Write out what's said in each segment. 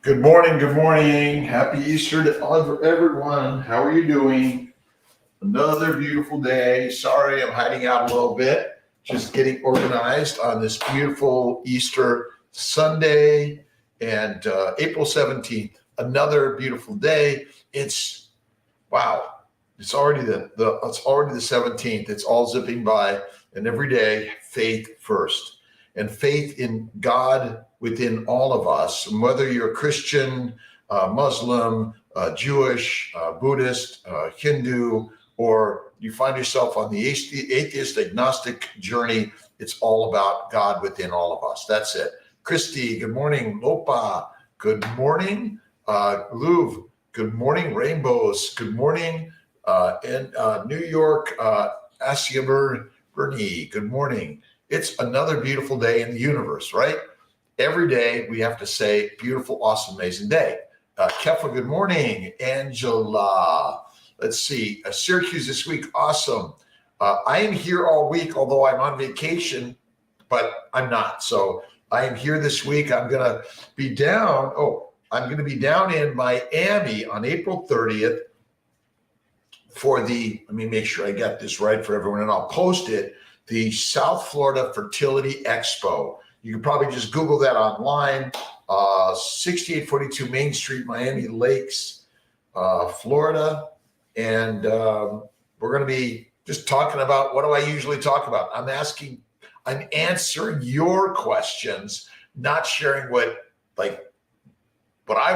Good morning. Good morning. Happy Easter to everyone. How are you doing? Another beautiful day. Sorry, I'm hiding out a little bit. Just getting organized on this beautiful Easter Sunday and April 17th. Another beautiful day. It's wow. It's already the 17th. It's all zipping by, and every day, faith first, and faith in God within all of us, whether you're a Christian, Muslim, Jewish, Buddhist, Hindu, or you find yourself on the atheist agnostic journey. It's all about God within all of us. That's it. Christy, good morning. Lopa, good morning. Louv, good morning. Rainbows, good morning. In New York, Asia Bernie, good morning. It's another beautiful day in the universe, right? Every day we have to say beautiful, awesome, amazing day. Kefa, good morning. Angela, let's see. Syracuse this week, awesome. I am here all week, although I'm on vacation, but I'm not. So I am here this week. I'm going to be down. I'm going to be down in Miami on April 30th for let me make sure I got this right for everyone, and I'll post it, the South Florida Fertility Expo. You can probably just Google that online, 6842 Main Street, Miami Lakes, Florida. And we're going to be just talking about, what do I usually talk about? I'm answering your questions, not sharing what I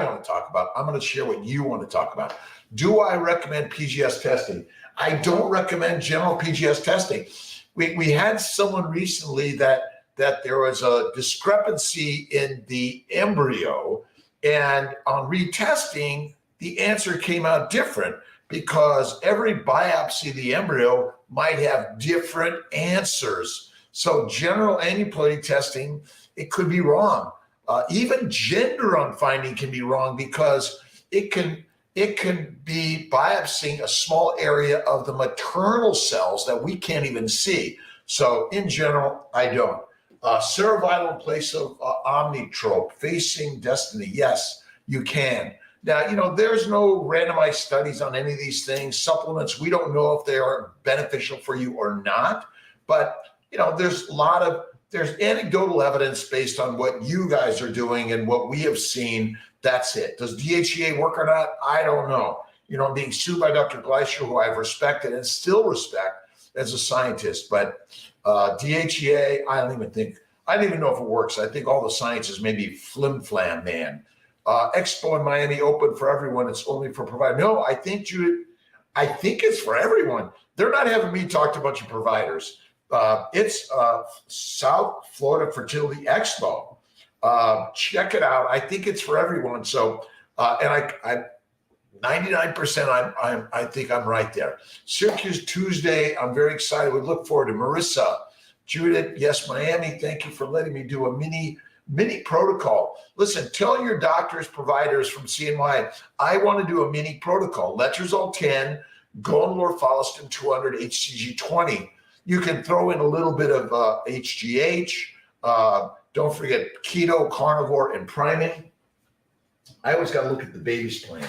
want to talk about. I'm going to share what you want to talk about. Do I recommend PGS testing? I don't recommend general PGS testing. We had someone recently that there was a discrepancy in the embryo, and on retesting, the answer came out different because every biopsy of the embryo might have different answers. So general aneuploidy testing, it could be wrong. Even gender on finding can be wrong because it can be biopsying a small area of the maternal cells that we can't even see. So in general, I don't. Cerevital in place of omnitrope, facing destiny. Yes, you can. Now, there's no randomized studies on any of these things. Supplements, we don't know if they are beneficial for you or not. But, there's anecdotal evidence based on what you guys are doing and what we have seen. That's it. Does DHEA work or not? I don't know. I'm being sued by Dr. Gleicher, who I've respected and still respect as a scientist. But DHEA, I don't even know if it works. I think all the science is maybe flim-flam, man. Expo in Miami open for everyone. It's only for providers. No, I think it's for everyone. They're not having me talk to a bunch of providers. It's South Florida Fertility Expo. Check it out. I think it's for everyone. So, and I 99%, I think I'm right there. Syracuse Tuesday, I'm very excited. We look forward to Marissa, Judith. Yes, Miami. Thank you for letting me do a mini protocol. Listen, tell your doctors, providers from CNY, I want to do a mini protocol. Letrozole 10, Gonalor, Follistin 200, HCG 20. You can throw in a little bit of HGH. Don't forget keto, carnivore, and priming. I always got to look at the baby's plan.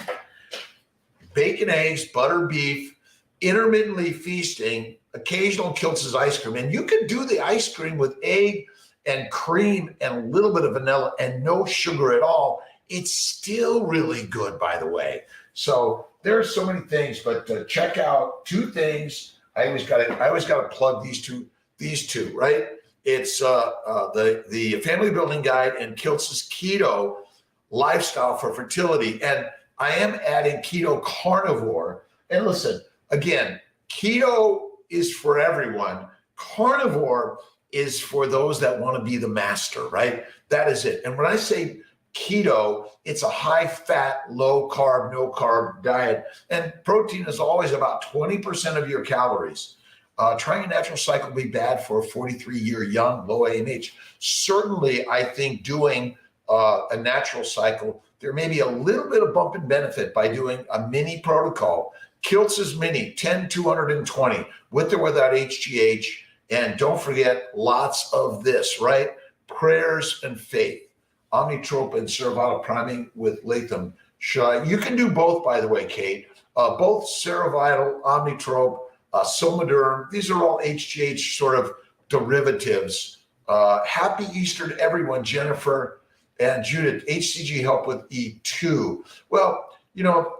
Bacon, eggs, butter, beef, intermittently feasting, occasional Kiltz's ice cream. And you can do the ice cream with egg and cream and a little bit of vanilla and no sugar at all. It's still really good, by the way. So there's so many things, but check out two things. I always got to plug these two, right? It's the Family Building Guide and Kiltz's Keto Lifestyle for Fertility. And I am adding Keto Carnivore. And listen, again, keto is for everyone. Carnivore is for those that want to be the master, right? That is it. And when I say keto, it's a high fat, low carb, no carb diet. And protein is always about 20% of your calories. Trying a natural cycle will be bad for a 43-year young, low AMH. Certainly, I think doing a natural cycle, there may be a little bit of bump in benefit by doing a mini protocol. Kiltz's mini, 10, 220, with or without HGH. And don't forget, lots of this, right? Prayers and faith. Omnitrope and Cerevital priming with Latham. You can do both, by the way, Kate. Both Cerevital, Omnitrope, Somaderm. These are all HGH sort of derivatives. Happy Easter to everyone, Jennifer and Judith. HCG help with E2. Well,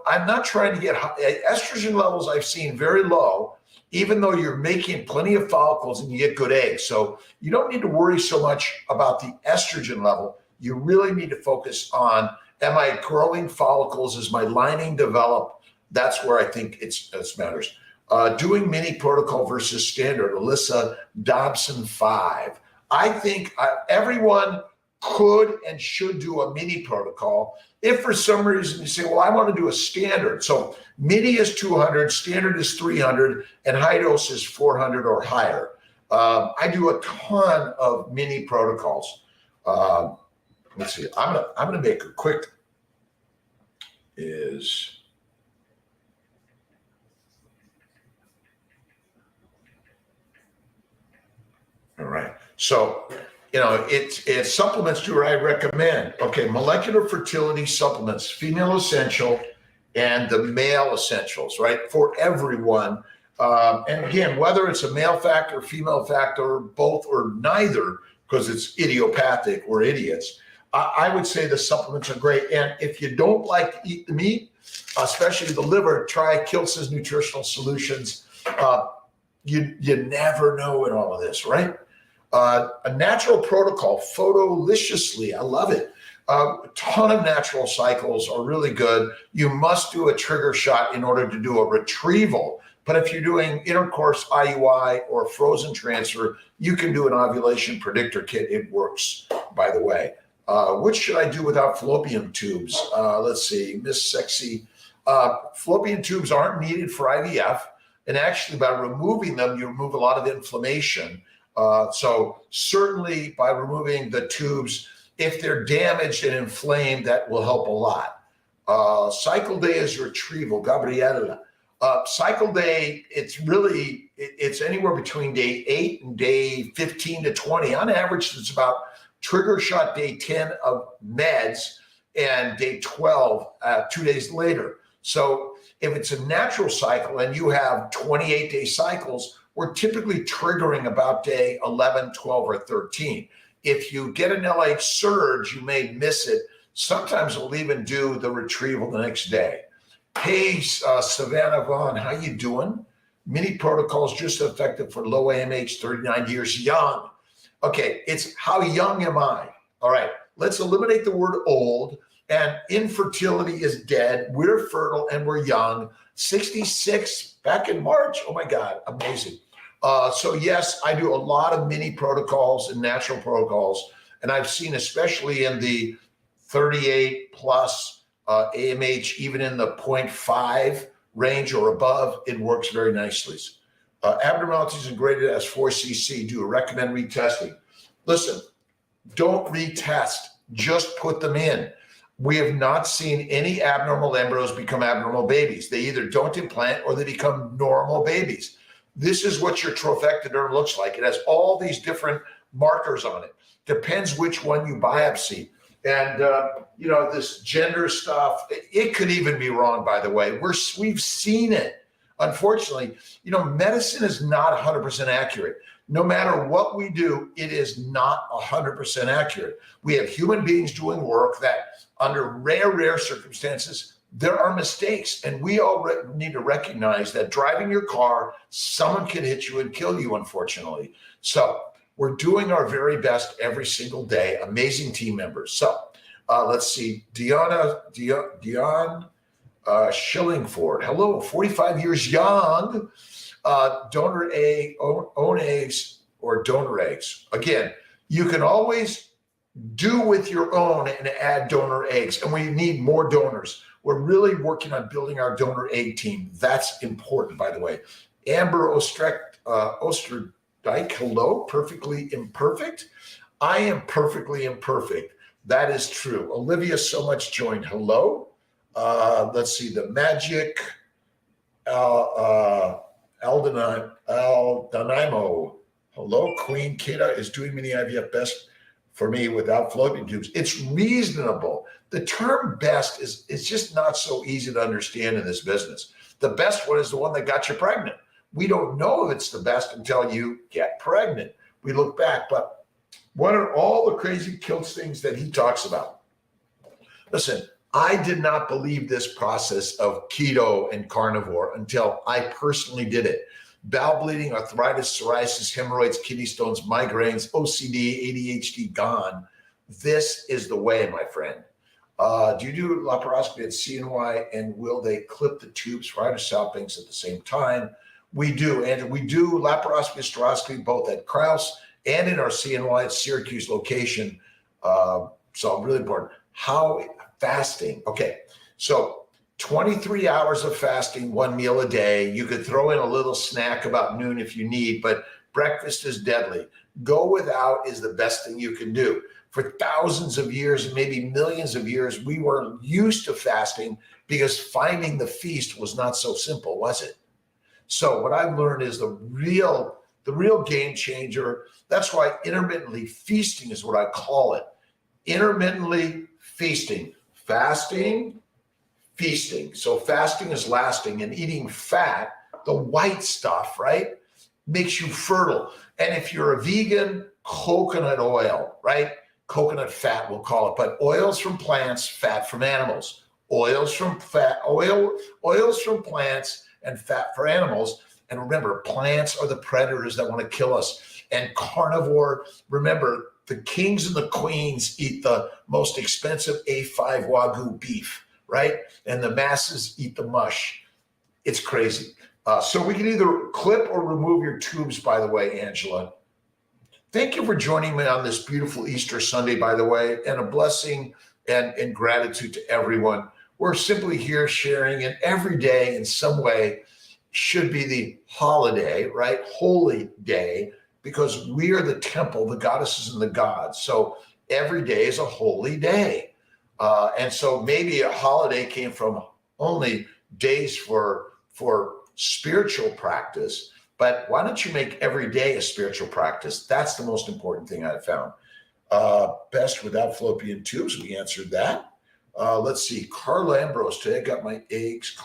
I'm not trying to get estrogen levels. I've seen very low, even though you're making plenty of follicles and you get good eggs. So you don't need to worry so much about the estrogen level. You really need to focus on, am I growing follicles? Is my lining develop? That's where I think it matters. Doing mini protocol versus standard, Alyssa Dobson 5. I think everyone could and should do a mini protocol. If for some reason you say, well, I want to do a standard. So mini is 200, standard is 300, and high dose is 400 or higher. I do a ton of mini protocols. Let's see, I'm gonna make a quick all right. So, it's supplements do I recommend. Okay, molecular fertility supplements, female essential and the male essentials, right? For everyone. And again, whether it's a male factor, female factor, both or neither, because it's idiopathic or idiots, I would say the supplements are great. And if you don't like to eat the meat, especially the liver, try Kiltz's Nutritional Solutions. You never know in all of this, right? A natural protocol, Photoliciously, I love it. A ton of natural cycles are really good. You must do a trigger shot in order to do a retrieval. But if you're doing intercourse, IUI, or frozen transfer, you can do an ovulation predictor kit. It works, by the way. What should I do without fallopian tubes? Let's see, Miss Sexy. Fallopian tubes aren't needed for IVF. And actually, by removing them, you remove a lot of inflammation. So certainly by removing the tubes, if they're damaged and inflamed, that will help a lot. Cycle day is retrieval, Gabriela. Cycle day, it's anywhere between day 8 and day 15 to 20. On average, it's about trigger shot day 10 of meds and day 12, 2 days later. So if it's a natural cycle and you have 28-day cycles, we're typically triggering about day 11, 12, or 13. If you get an LH surge, you may miss it. Sometimes we'll even do the retrieval the next day. Hey, Savannah Vaughn, how you doing? Mini protocols just effective for low AMH, 39 years young. Okay, it's how young am I? All right, let's eliminate the word old. And infertility is dead. We're fertile and we're young. 66 back in March. Oh my God, amazing. So yes, I do a lot of mini protocols and natural protocols. And I've seen, especially in the 38 plus AMH, even in the 0.5 range or above, it works very nicely. Abnormalities and graded as 4cc. Do you recommend retesting? Listen, don't retest. Just put them in. We have not seen any abnormal embryos become abnormal babies. They either don't implant or they become normal babies. This is what your trophectoderm looks like. It has all these different markers on it. Depends which one you biopsy. And, this gender stuff, it could even be wrong, by the way. We've seen it. Unfortunately, medicine is not 100% accurate. No matter what we do, it is not 100% accurate. We have human beings doing work that under rare circumstances, there are mistakes. And we all need to recognize that driving your car, someone can hit you and kill you, unfortunately. So we're doing our very best every single day. Amazing team members. So let's see. Dion Shillingford. Hello, 45 years young. Donor egg, own eggs, or donor eggs. Again, you can always do with your own and add donor eggs. And we need more donors. We're really working on building our donor egg team. That's important, by the way. Amber Osterdyke, hello, perfectly imperfect. I am perfectly imperfect. That is true. Olivia so much joined. Hello. Let's see, the magic Aldanimo. Hello, Queen Kita is doing mini IVF best for me without fallopian tubes. It's reasonable. The term best is just not so easy to understand in this business. The best one is the one that got you pregnant. We don't know if it's the best until you get pregnant. We look back, but what are all the crazy Kiltz things that he talks about? Listen, I did not believe this process of keto and carnivore until I personally did it. Bowel bleeding, arthritis, psoriasis, hemorrhoids, kidney stones, migraines, OCD, ADHD gone. This is the way, my friend. Do you do laparoscopy at CNY, and will they clip the tubes prior to salpings at the same time? We do, and we do laparoscopy, hysteroscopy both at Krause and in our CNY at Syracuse location. So really important. How fasting? Okay, so 23 hours of fasting, one meal a day. You could throw in a little snack about noon if you need, but breakfast is deadly. Go without is the best thing you can do. For thousands of years and maybe millions of years, we were used to fasting because finding the feast was not so simple, was it? So what I've learned is the real game changer. That's why intermittently feasting is what I call it. Intermittently feasting. Fasting, feasting. So fasting is lasting, and eating fat, the white stuff, right, makes you fertile. And if you're a vegan, coconut oil, right? Coconut fat, we'll call it, but oils from plants, fat from animals. Oils from plants and fat for animals. And remember, plants are the predators that want to kill us. And carnivore, remember, the kings and the queens eat the most expensive A5 Wagyu beef, right? And the masses eat the mush. It's crazy. So we can either clip or remove your tubes, by the way, Angela. Thank you for joining me on this beautiful Easter Sunday, by the way, and a blessing and gratitude to everyone. We're simply here sharing, and every day in some way should be the holiday, right? Holy day, because we are the temple, the goddesses and the gods. So every day is a holy day. And so maybe a holiday came from only days for spiritual practice, but why don't you make every day a spiritual practice? That's the most important thing I've found. Best without fallopian tubes, we answered that. Let's see, Carla Ambrose, today I got my eggs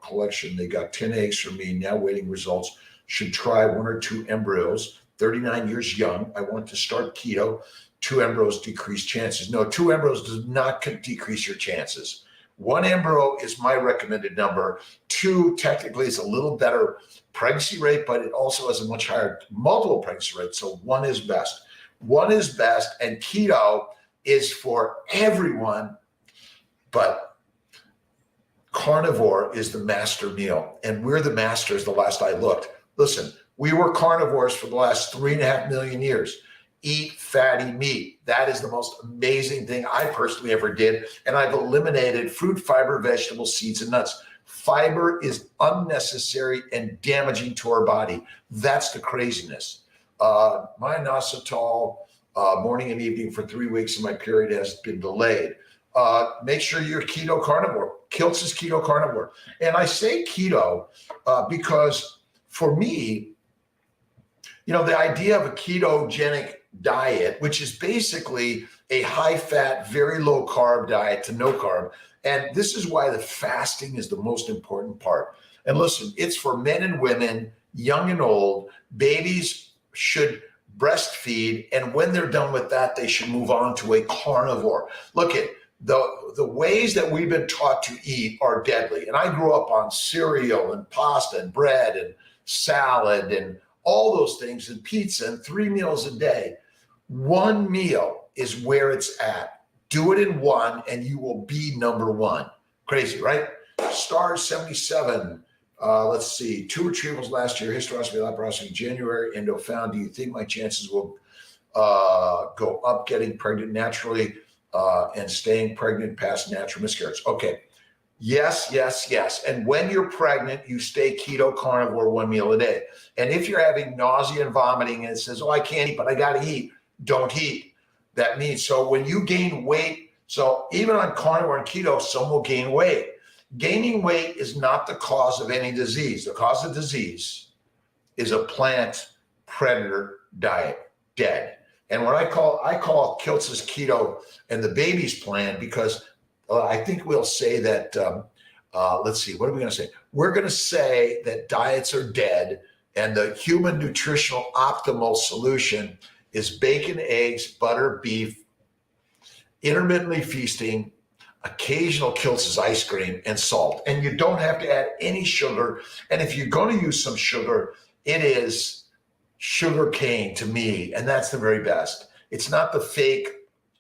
collection. They got 10 eggs from me, now waiting results. Should try 1 or 2 embryos, 39 years young. I want to start keto. 2 embryos decrease chances. No, 2 embryos does not decrease your chances. 1 embryo is my recommended number. 2 technically is a little better pregnancy rate, but it also has a much higher multiple pregnancy rate. So 1 is best. 1 is best, and keto is for everyone, but carnivore is the master meal, and we're the masters the last I looked. Listen, we were carnivores for the last 3.5 million years. Eat fatty meat. That is the most amazing thing I personally ever did. And I've eliminated fruit, fiber, vegetables, seeds, and nuts. Fiber is unnecessary and damaging to our body. That's the craziness. My inositol, morning and evening for 3 weeks, and my period has been delayed. Make sure you're keto carnivore. Kiltz is keto carnivore. And I say keto because for me, you know, the idea of a ketogenic diet, which is basically a high fat, very low carb diet to no carb. And this is why the fasting is the most important part. And listen, it's for men and women, young and old. Babies should breastfeed. And when they're done with that, they should move on to a carnivore. Look at the ways that we've been taught to eat are deadly. And I grew up on cereal and pasta and bread and salad and all those things, and pizza, and 3 meals a day. 1 meal is where it's at. Do it in 1 and you will be number 1. Crazy, right? Star 77. Let's see. 2 retrievals last year. Hysteroscopy, laparoscopy, January, endo found. Do you think my chances will go up getting pregnant naturally and staying pregnant past natural miscarriage? Okay. Yes, yes, yes. And when you're pregnant, you stay keto carnivore 1 meal a day. And if you're having nausea and vomiting and it says, oh, I can't eat, but I got to eat, don't eat. That means, so when you gain weight, so even on carnivore and keto, some will gain weight. Gaining weight is not the cause of any disease. The cause of disease is a plant predator diet, dead. And what I call Kiltz's keto and the babies plan, because I think we'll say that, let's see, what are we going to say? We're going to say that diets are dead and the human nutritional optimal solution is bacon, eggs, butter, beef, intermittently feasting, occasional Kiltz's ice cream, and salt. And you don't have to add any sugar. And if you're going to use some sugar, it is sugar cane to me, and that's the very best. It's not the fake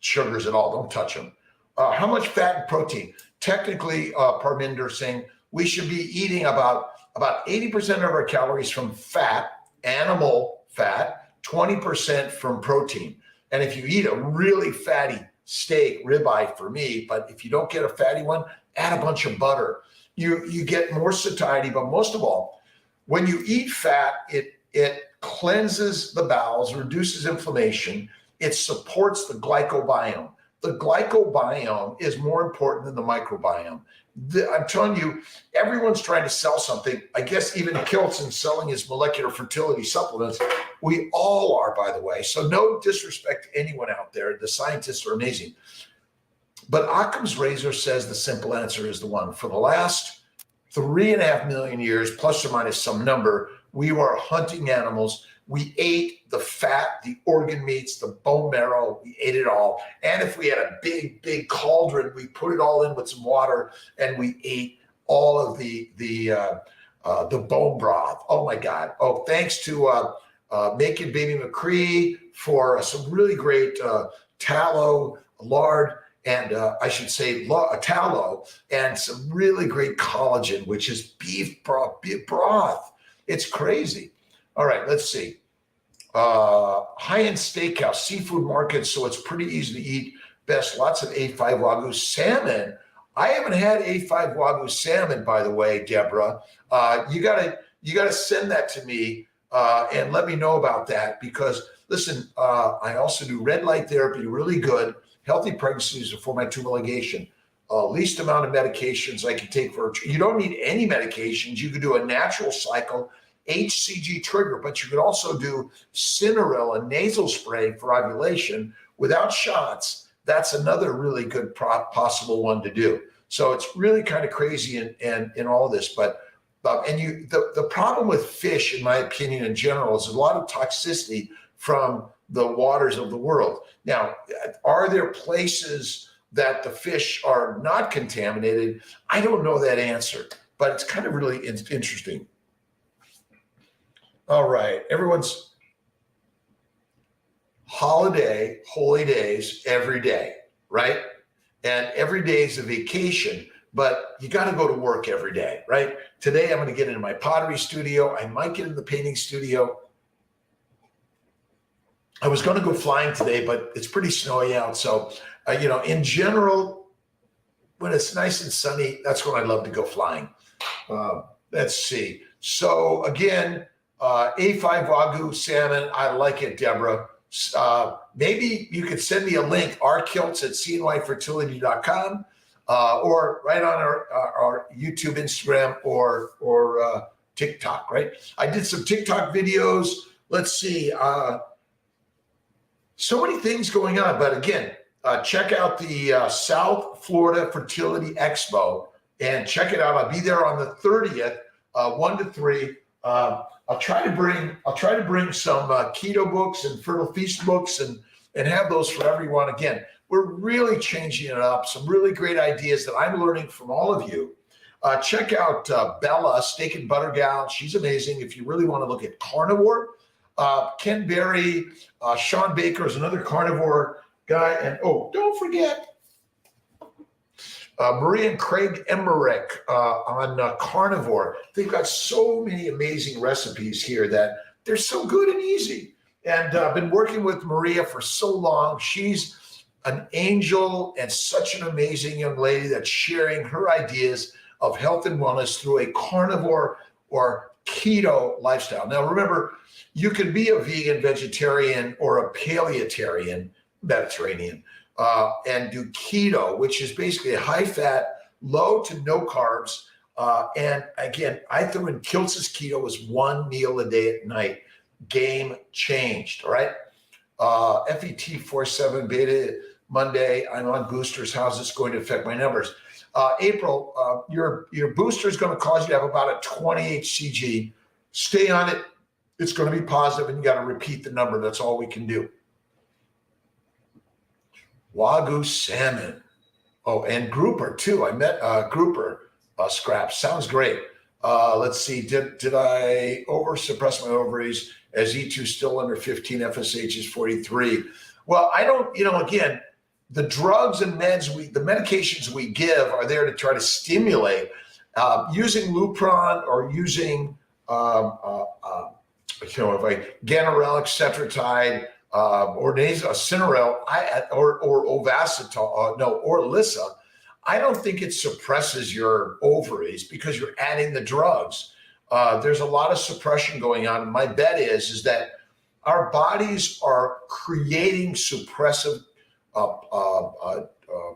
sugars at all. Don't touch them. How much fat and protein? Technically, Parminder saying we should be eating about 80% of our calories from fat, animal fat, 20% from protein. And if you eat a really fatty steak, ribeye for me, but if you don't get a fatty one, add a bunch of butter. You get more satiety, but most of all, when you eat fat, it cleanses the bowels, reduces inflammation. It supports the glycobiome. The glycobiome is more important than the microbiome. I'm telling you, everyone's trying to sell something. I guess even Kiltz in selling his molecular fertility supplements. We all are, by the way. So no disrespect to anyone out there. The scientists are amazing. But Occam's razor says the simple answer is the one. For the last 3.5 million years, plus or minus some number, we were hunting animals. We ate the fat, the organ meats, the bone marrow. We ate it all. And if we had a big, big cauldron, we put it all in with some water, and we ate all of the bone broth. Oh my God! Oh, thanks to Making Baby McCree for some really great tallow, lard, and I should say tallow, and some really great collagen, which is beef broth. It's crazy. All right, let's see. High-end steakhouse, seafood market, so it's pretty easy to eat. Best, lots of A5 Wagyu salmon. I haven't had A5 Wagyu salmon, by the way, Deborah. You gotta send that to me and let me know about that, because listen, I also do red light therapy, really good. Healthy pregnancies before my tumor ligation. Least amount of medications I can take you don't need any medications. You could do a natural cycle, HCG trigger, but you could also do Cineril, a nasal spray for ovulation without shots. That's another really good possible one to do. So it's really kind of crazy in all this, but the problem with fish, in my opinion, in general, is a lot of toxicity from the waters of the world. Now, are there places that the fish are not contaminated? I don't know that answer, but it's kind of really interesting. All right, everyone's holiday, holy days every day, right? And every day is a vacation, but you got to go to work every day, right? Today, I'm going to get into my pottery studio. I might get in the painting studio. I was going to go flying today, but it's pretty snowy out. So, in general, when it's nice and sunny, that's when I love to go flying. Let's see. So again, A5 Wagyu salmon, I like it, Deborah. Maybe you could send me a link, rkiltz@cnyfertility.com, or right on our YouTube, Instagram, or TikTok, right? I did some TikTok videos. Let's see. So many things going on, but again, check out the South Florida Fertility Expo and check it out. I'll be there on the 30th, 1 to 3. I'll try to bring some keto books and fertile feast books and have those for everyone. Again, we're really changing it up. Some really great ideas that I'm learning from all of you. Check out Bella, Steak and Butter Gal. She's amazing. If you really want to look at carnivore, Ken Berry, Sean Baker is another carnivore guy. And don't forget Maria and Craig Emmerich on carnivore. They've got so many amazing recipes here that they're so good and easy. And I've been working with Maria for so long. She's an angel and such an amazing young lady that's sharing her ideas of health and wellness through a carnivore or keto lifestyle. Now, remember, you can be a vegan, vegetarian, or a paleotarian, Mediterranean, and do keto, which is basically a high fat, low to no carbs. And again, I threw in Kiltz's keto as one meal a day at night. Game changed, all right? FET47 beta Monday. I'm on boosters. How's this going to affect my numbers? April, your booster is going to cause you to have about a 20 HCG. Stay on it. It's going to be positive, and you got to repeat the number. That's all we can do. Wagyu salmon. Oh, and grouper too. I met grouper scraps. Sounds great. Let's see. Did I suppress my ovaries as E2 still under 15, FSH is 43? Well, I don't, again, the drugs and the medications we give are there to try to stimulate. Using Lupron or using, Ganirelix, Cetratide, or Cinerel, or Ovasitol, or Lissa, I don't think it suppresses your ovaries because you're adding the drugs. There's a lot of suppression going on. And my bet is that our bodies are creating suppressive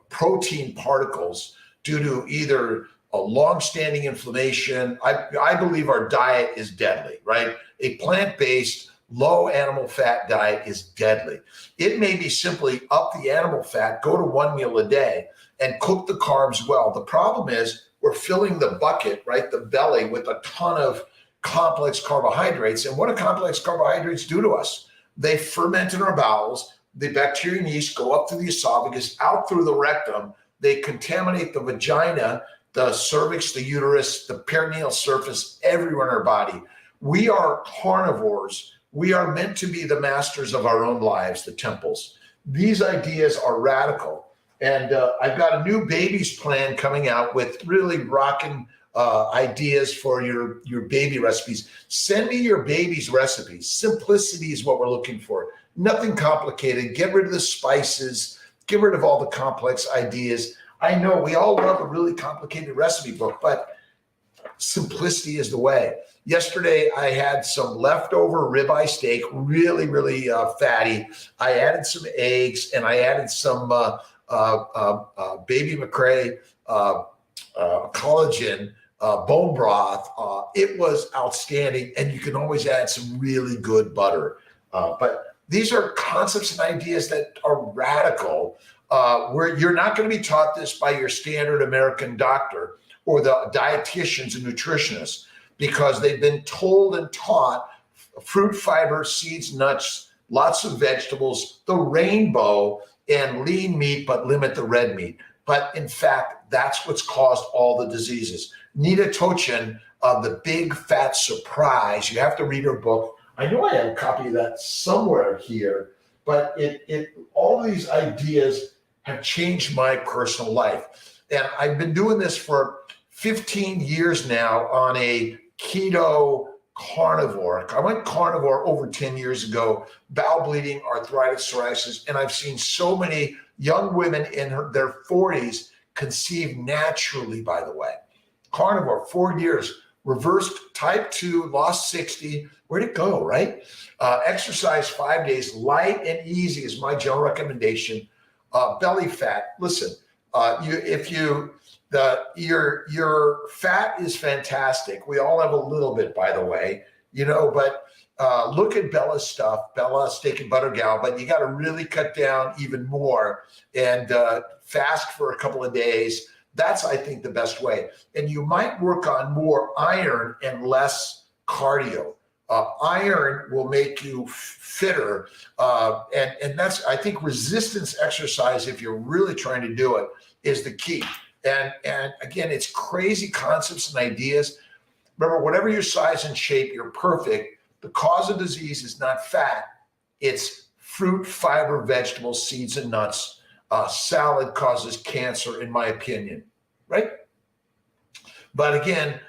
protein particles due to either a long-standing inflammation. I believe our diet is deadly, right? A plant-based, low animal fat diet is deadly. It may be simply up the animal fat, go to one meal a day, and cook the carbs well. The problem is we're filling the bucket, right, the belly, with a ton of complex carbohydrates. And what do complex carbohydrates do to us? They ferment in our bowels. The bacteria and yeast go up through the esophagus, out through the rectum. They contaminate the vagina, the cervix, the uterus, the perineal surface, everywhere in our body. We are carnivores. We are meant to be the masters of our own lives, the temples. These ideas are radical. And I've got a new babies plan coming out with really rocking ideas for your baby recipes. Send me your baby's recipes. Simplicity is what we're looking for. Nothing complicated. Get rid of the spices. Get rid of all the complex ideas. I know we all love a really complicated recipe book, but simplicity is the way. Yesterday, I had some leftover ribeye steak, really, really fatty. I added some eggs, and I added some baby McRae collagen bone broth. It was outstanding, and you can always add some really good butter. But these are concepts and ideas that are radical, where you're not going to be taught this by your standard American doctor or the dietitians and nutritionists, because they've been told and taught fruit, fiber, seeds, nuts, lots of vegetables, the rainbow, and lean meat, but limit the red meat. But in fact, that's what's caused all the diseases. Nita Tochin, The Big Fat Surprise, you have to read her book. I know I have a copy of that somewhere here, but all these ideas have changed my personal life. And I've been doing this for 15 years now on a keto carnivore. I went carnivore over 10 years ago, bowel bleeding, arthritis, psoriasis, and I've seen so many young women in their 40s conceive naturally, by the way. Carnivore, 4 years, reversed type 2, lost 60. Where'd it go, right? Exercise 5 days, light and easy is my general recommendation. Belly fat, listen, your fat is fantastic. We all have a little bit, by the way, but look at Bella's stuff, Bella Steak and Butter Gal, but you got to really cut down even more and fast for a couple of days. That's, I think, the best way. And you might work on more iron and less cardio. Iron will make you fitter. And that's, I think, resistance exercise, if you're really trying to do it, is the key. And again, it's crazy concepts and ideas. Remember, whatever your size and shape, you're perfect. The cause of disease is not fat. It's fruit, fiber, vegetables, seeds, and nuts. Salad causes cancer, in my opinion, right? But again,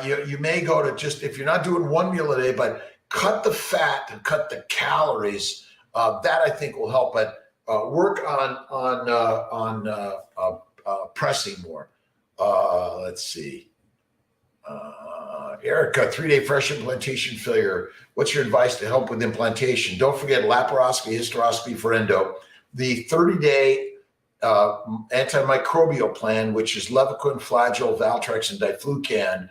you may go to just, if you're not doing one meal a day, but cut the fat and cut the calories. That I think will help. But work on pressing more. Let's see. Erica, 3-day fresh implantation failure. What's your advice to help with implantation? Don't forget laparoscopy, hysteroscopy for endo. The 30-day antimicrobial plan, which is Levaquin, Flagyl, Valtrex, and Diflucan,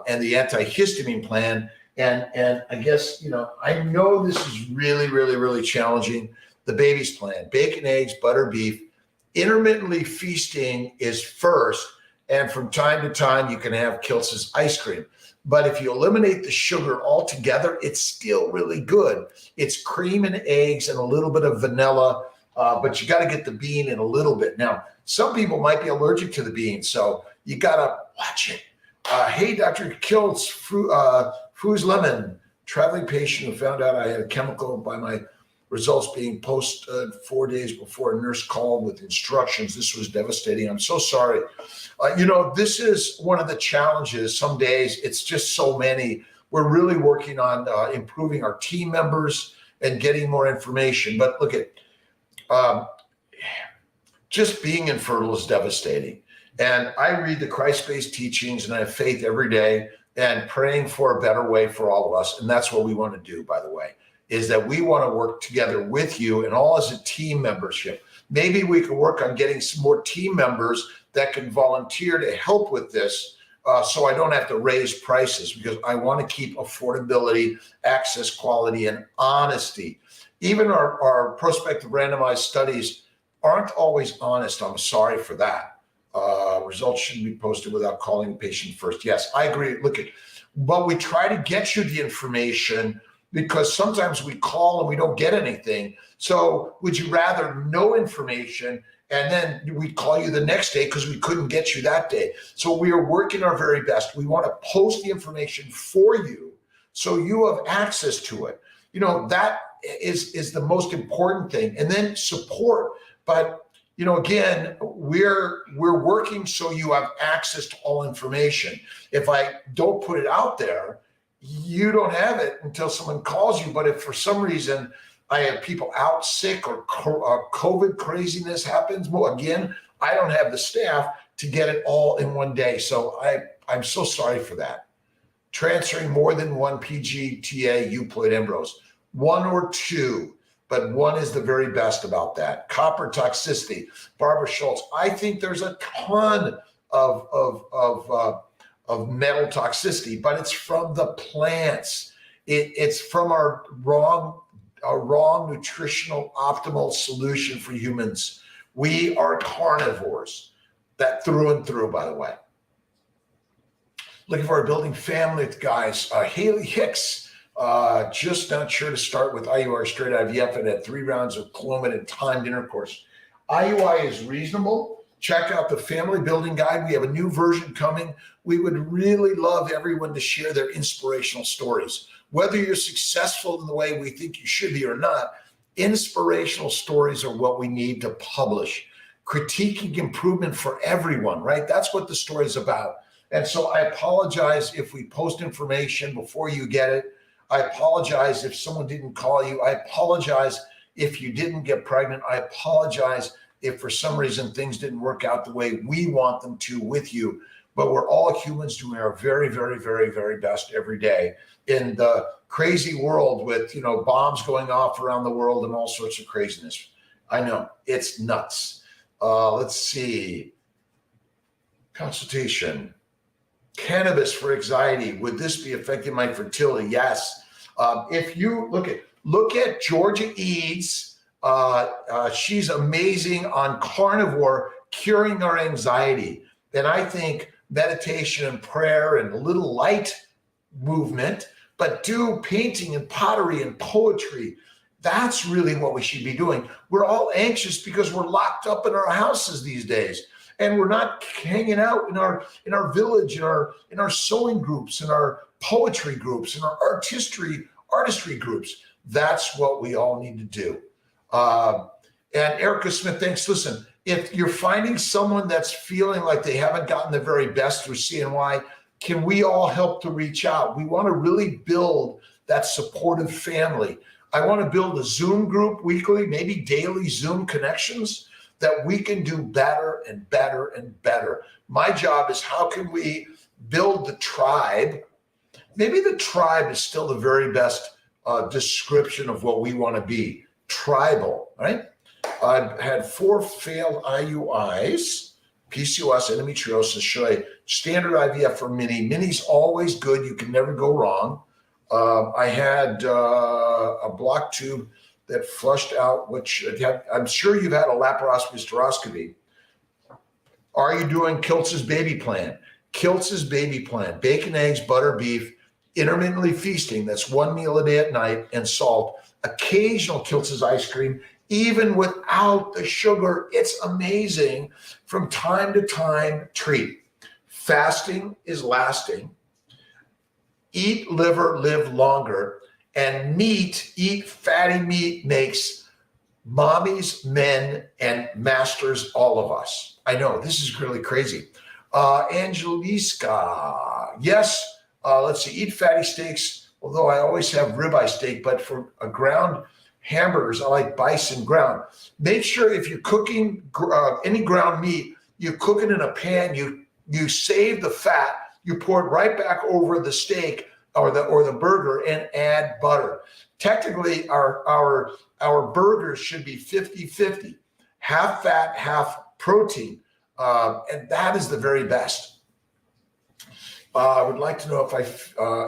and the antihistamine plan And I guess, I know this is really, really, really challenging. The baby's plan, bacon, eggs, butter, beef, intermittently feasting is first. And from time to time, you can have Kiltz's ice cream. But if you eliminate the sugar altogether, it's still really good. It's cream and eggs and a little bit of vanilla, but you got to get the bean in a little bit. Now, some people might be allergic to the bean, so you got to watch it. Hey, Dr. Kiltz, Foo's Lemon, traveling patient who found out I had a chemical by my results being posted 4 days before a nurse called with instructions. This was devastating. I'm so sorry. This is one of the challenges. Some days it's just so many. We're really working on improving our team members and getting more information. But look at just being infertile is devastating. And I read the Christ-based teachings and I have faith every day and praying for a better way for all of us. And that's what we want to do, by the way, is that we want to work together with you and all as a team membership. Maybe we can work on getting some more team members that can volunteer to help with this so I don't have to raise prices, because I want to keep affordability, access, quality, and honesty. Even our prospective randomized studies aren't always honest. I'm sorry for that. Results shouldn't be posted without calling the patient first. Yes, I agree. But we try to get you the information because sometimes we call and we don't get anything. So would you rather no information and then we call you the next day because we couldn't get you that day? So we are working our very best. We want to post the information for you so you have access to it. That is the most important thing. And then support. But again, we're working so you have access to all information. If I don't put it out there, you don't have it until someone calls you. But if for some reason I have people out sick or COVID craziness happens, well, again, I don't have the staff to get it all in one day. So I'm so sorry for that. Transferring more than one PGTA euploid embryos, one or two, but one is the very best about that. Copper toxicity, Barbara Schultz. I think there's a ton of metal toxicity, but it's from the plants. It's from our wrong nutritional optimal solution for humans. We are carnivores, that through and through, by the way. Looking for a building family, guys. Haley Hicks, just not sure to start with IUI straight IVF and had 3 rounds of Clomid and timed intercourse. IUI is reasonable. Check out the family building guide. We have a new version coming. We would really love everyone to share their inspirational stories. Whether you're successful in the way we think you should be or not, inspirational stories are what we need to publish. Critiquing improvement for everyone, right? That's what the story is about. And so I apologize if we post information before you get it. I apologize if someone didn't call you. I apologize if you didn't get pregnant. I apologize if for some reason things didn't work out the way we want them to with you. But we're all humans doing our very, very, very, very best every day in the crazy world with, bombs going off around the world and all sorts of craziness. I know, it's nuts. Let's see. Consultation. Cannabis for anxiety. Would this be affecting my fertility? Yes. If you look at Georgia Eads, she's amazing on carnivore, curing our anxiety. And I think meditation and prayer and a little light movement, but do painting and pottery and poetry. That's really what we should be doing. We're all anxious because we're locked up in our houses these days. And we're not hanging out in our village, in our sewing groups, in our poetry groups, in our artistry groups. That's what we all need to do. And Erica Smith, thanks. Listen, if you're finding someone that's feeling like they haven't gotten the very best through CNY, can we all help to reach out? We want to really build that supportive family. I want to build a Zoom group weekly, maybe daily Zoom connections that we can do better and better and better. My job is how can we build the tribe? Maybe the tribe is still the very best description of what we want to be. Tribal, right? I've had 4 failed IUIs, PCOS, endometriosis, standard IVF for mini. Mini's always good. You can never go wrong. I had a block tube that flushed out, which I'm sure you've had a laparoscopy hysteroscopy. Are you doing Kiltz's baby plan? Kiltz's baby plan, bacon, eggs, butter, beef, intermittently feasting, that's one meal a day at night, and salt, occasional Kiltz's ice cream, even without the sugar. It's amazing. From time to time, treat. Fasting is lasting. Eat liver, live longer. And meat, eat fatty meat, makes mommies, men, and masters, all of us. I know, this is really crazy. Angeliska, yes, let's see, eat fatty steaks, although I always have ribeye steak, but for a ground hamburgers, I like bison ground. Make sure if you're cooking any ground meat, you cook it in a pan, you save the fat, you pour it right back over the steak or the burger and add butter. Technically, our burgers should be 50-50, half fat, half protein. And that is the very best. I would like to know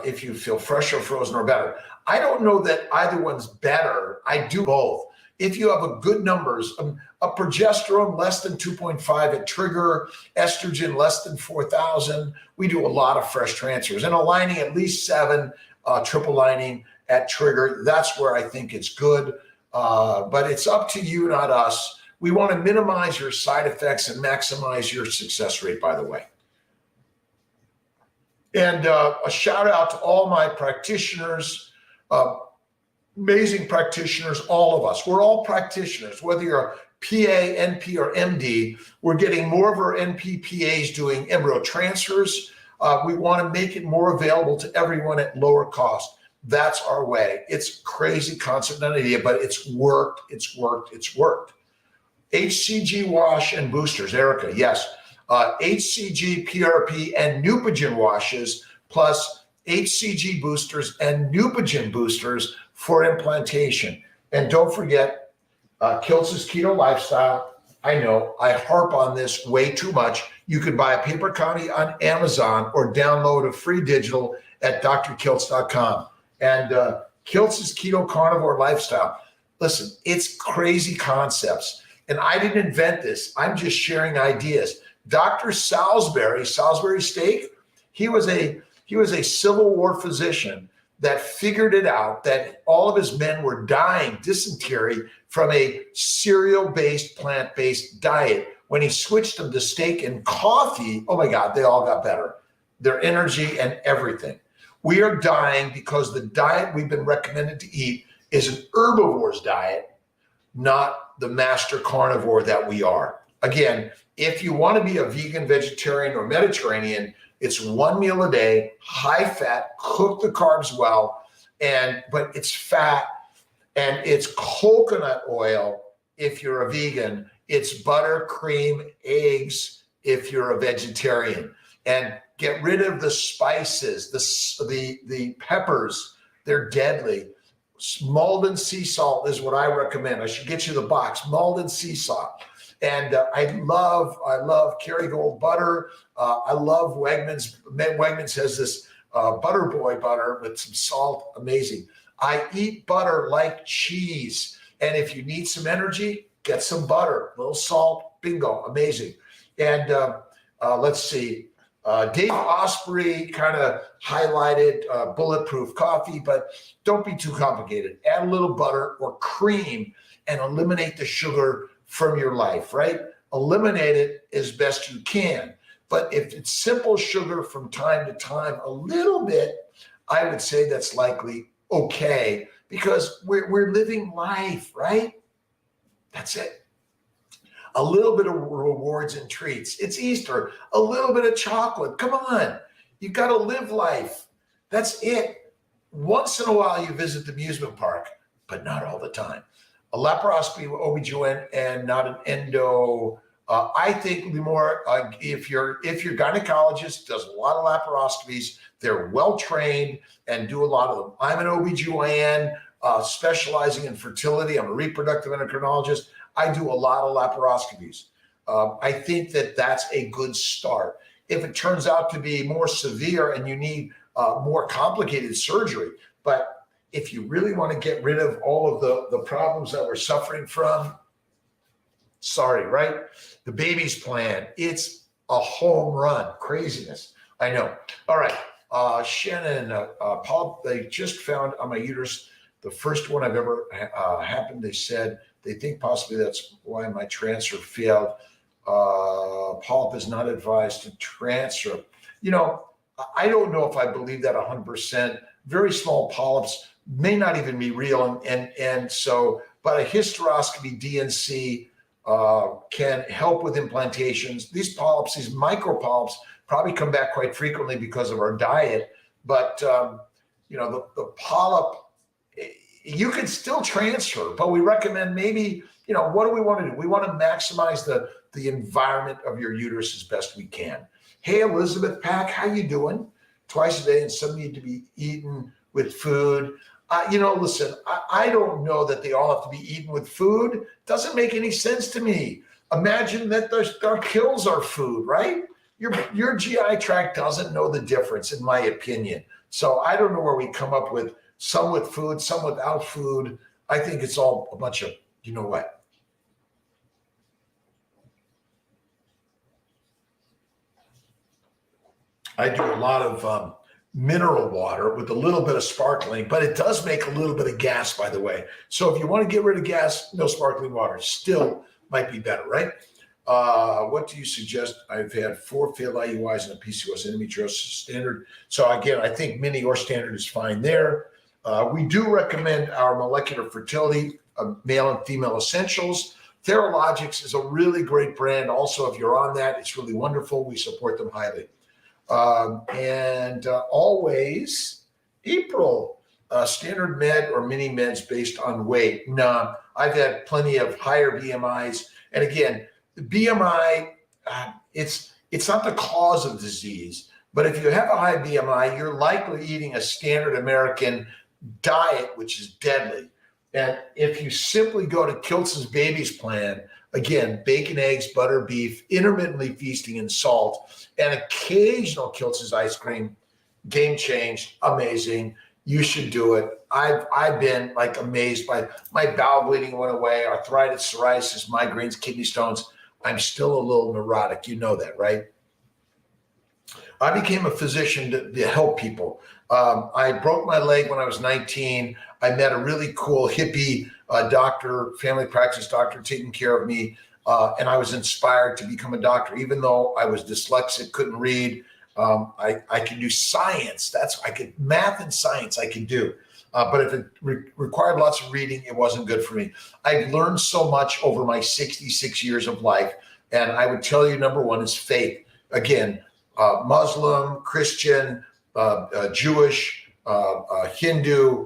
if you feel fresh or frozen or better. I don't know that either one's better. I do both. If you have a good numbers, a progesterone less than 2.5 at trigger, estrogen less than 4,000, we do a lot of fresh transfers. And a lining at least 7, triple lining at trigger, that's where I think it's good. But it's up to you, not us. We want to minimize your side effects and maximize your success rate, by the way. And a shout out to all my practitioners, amazing practitioners, all of us. We're all practitioners, whether you're a PA, NP, or MD. We're getting more of our NP PAs doing embryo transfers. We want to make it more available to everyone at lower cost. That's our way. It's crazy concept, not an idea, but it's worked, it's worked, it's worked. HCG wash and boosters, Erica, yes. HCG, PRP, and Neupogen washes, plus HCG boosters and Neupogen boosters for implantation. And don't forget, Kiltz's Keto Lifestyle. I know I harp on this way too much. You can buy a paper copy on Amazon or download a free digital at drkiltz.com. And Kiltz's Keto Carnivore Lifestyle. Listen, it's crazy concepts. And I didn't invent this. I'm just sharing ideas. Dr. Salisbury steak, he was a Civil War physician that figured it out that all of his men were dying dysentery from a cereal-based, plant-based diet. When he switched them to steak and coffee, oh my God, they all got better. Their energy and everything. We are dying because the diet we've been recommended to eat is an herbivore's diet, not the master carnivore that we are. Again, if you want to be a vegan, vegetarian, or Mediterranean, it's one meal a day, high fat, cook the carbs well, but it's fat, and it's coconut oil if you're a vegan. It's butter, cream, eggs if you're a vegetarian. And get rid of the spices, the peppers, they're deadly. Malden sea salt is what I recommend. I should get you the box, Malden sea salt. And I love Kerrygold butter. I love Wegmans. Wegmans has this Butter Boy butter with some salt, amazing. I eat butter like cheese. And if you need some energy, get some butter, a little salt, bingo, amazing. And let's see, Dave Osprey kind of highlighted bulletproof coffee, but don't be too complicated. Add a little butter or cream and eliminate the sugar from your life, right? Eliminate it as best you can. But if it's simple sugar from time to time, a little bit, I would say that's likely okay, because we're living life, right? That's it. A little bit of rewards and treats. It's Easter, a little bit of chocolate. Come on, you got to live life. That's it. Once in a while you visit the amusement park, but not all the time. A laparoscopy, OB/GYN, and not an endo. I think more if your gynecologist does a lot of laparoscopies, they're well trained and do a lot of them. I'm an OB/GYN specializing in fertility. I'm a reproductive endocrinologist. I do a lot of laparoscopies. I think that that's a good start. If it turns out to be more severe and you need more complicated surgery, But if you really want to get rid of all of the problems that we're suffering from, sorry, right? The baby's plan, it's a home run. Craziness. I know. All right. Shannon, Paul, they just found on my uterus the first one I've ever happened. They said they think possibly that's why my transfer failed. Polyp is not advised to transfer. You know, I don't know if I believe that 100%. Very small polyps may not even be real. And so, but a hysteroscopy DNC can help with implantations. These polyps, these micro polyps, probably come back quite frequently because of our diet. But, you know, the polyp, you can still transfer, but we recommend maybe, you know, what do we want to do? We want to maximize the environment of your uterus as best we can. Hey, Elizabeth Pack, how you doing? Twice a day, and some need to be eaten with food. You know, listen, I don't know that they all have to be eaten with food. Doesn't make any sense to me. Imagine that our kills are food, right? Your GI tract doesn't know the difference, in my opinion. So I don't know where we come up with some with food, some without food. I think it's all a bunch of, you know what? I do a lot of mineral water with a little bit of sparkling, but it does make a little bit of gas, by the way. So if you want to get rid of gas, no sparkling water. Still might be better, right? What do you suggest? I've had 4 failed IUIs and a PCOS endometriosis standard. So again, I think mini or standard is fine there. We do recommend our molecular fertility, male and female essentials. Theralogics is a really great brand. Also, if you're on that, it's really wonderful. We support them highly. Always April, standard med or mini meds based on weight. No, I've had plenty of higher BMIs. And again, the BMI, it's not the cause of disease, but if you have a high BMI, you're likely eating a standard American diet, which is deadly. And if you simply go to Kiltz's Babies Plan, again, bacon, eggs, butter, beef, intermittently feasting and salt, and occasional Kiltz's ice cream, game changed, amazing. You should do it. I've been like amazed by my bowel bleeding went away, arthritis, psoriasis, migraines, kidney stones. I'm still a little neurotic. You know that, right? I became a physician to help people. I broke my leg when I was 19. I met a really cool hippie doctor, family practice doctor, taking care of me. And I was inspired to become a doctor, even though I was dyslexic, couldn't read. I could do science. Math and science I could do. But if it required lots of reading, it wasn't good for me. I've learned so much over my 66 years of life. And I would tell you, number one is faith. Again, Muslim, Christian, Jewish, Hindu,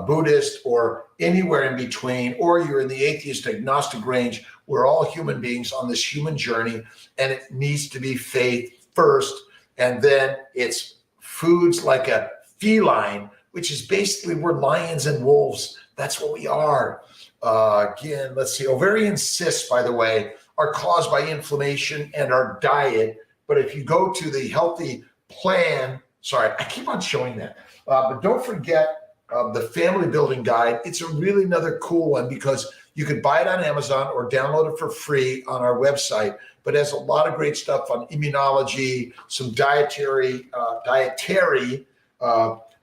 Buddhist, or anywhere in between, or you're in the atheist agnostic range. We're all human beings on this human journey, and it needs to be faith first. And then it's foods like a feline, which is basically we're lions and wolves. That's what we are. Again, let's see. Ovarian cysts, by the way, are caused by inflammation and our diet. But if you go to the healthy plan, sorry, I keep on showing that. But don't forget the family building guide. It's a really another cool one because you could buy it on Amazon or download it for free on our website. But it has a lot of great stuff on immunology, some dietary,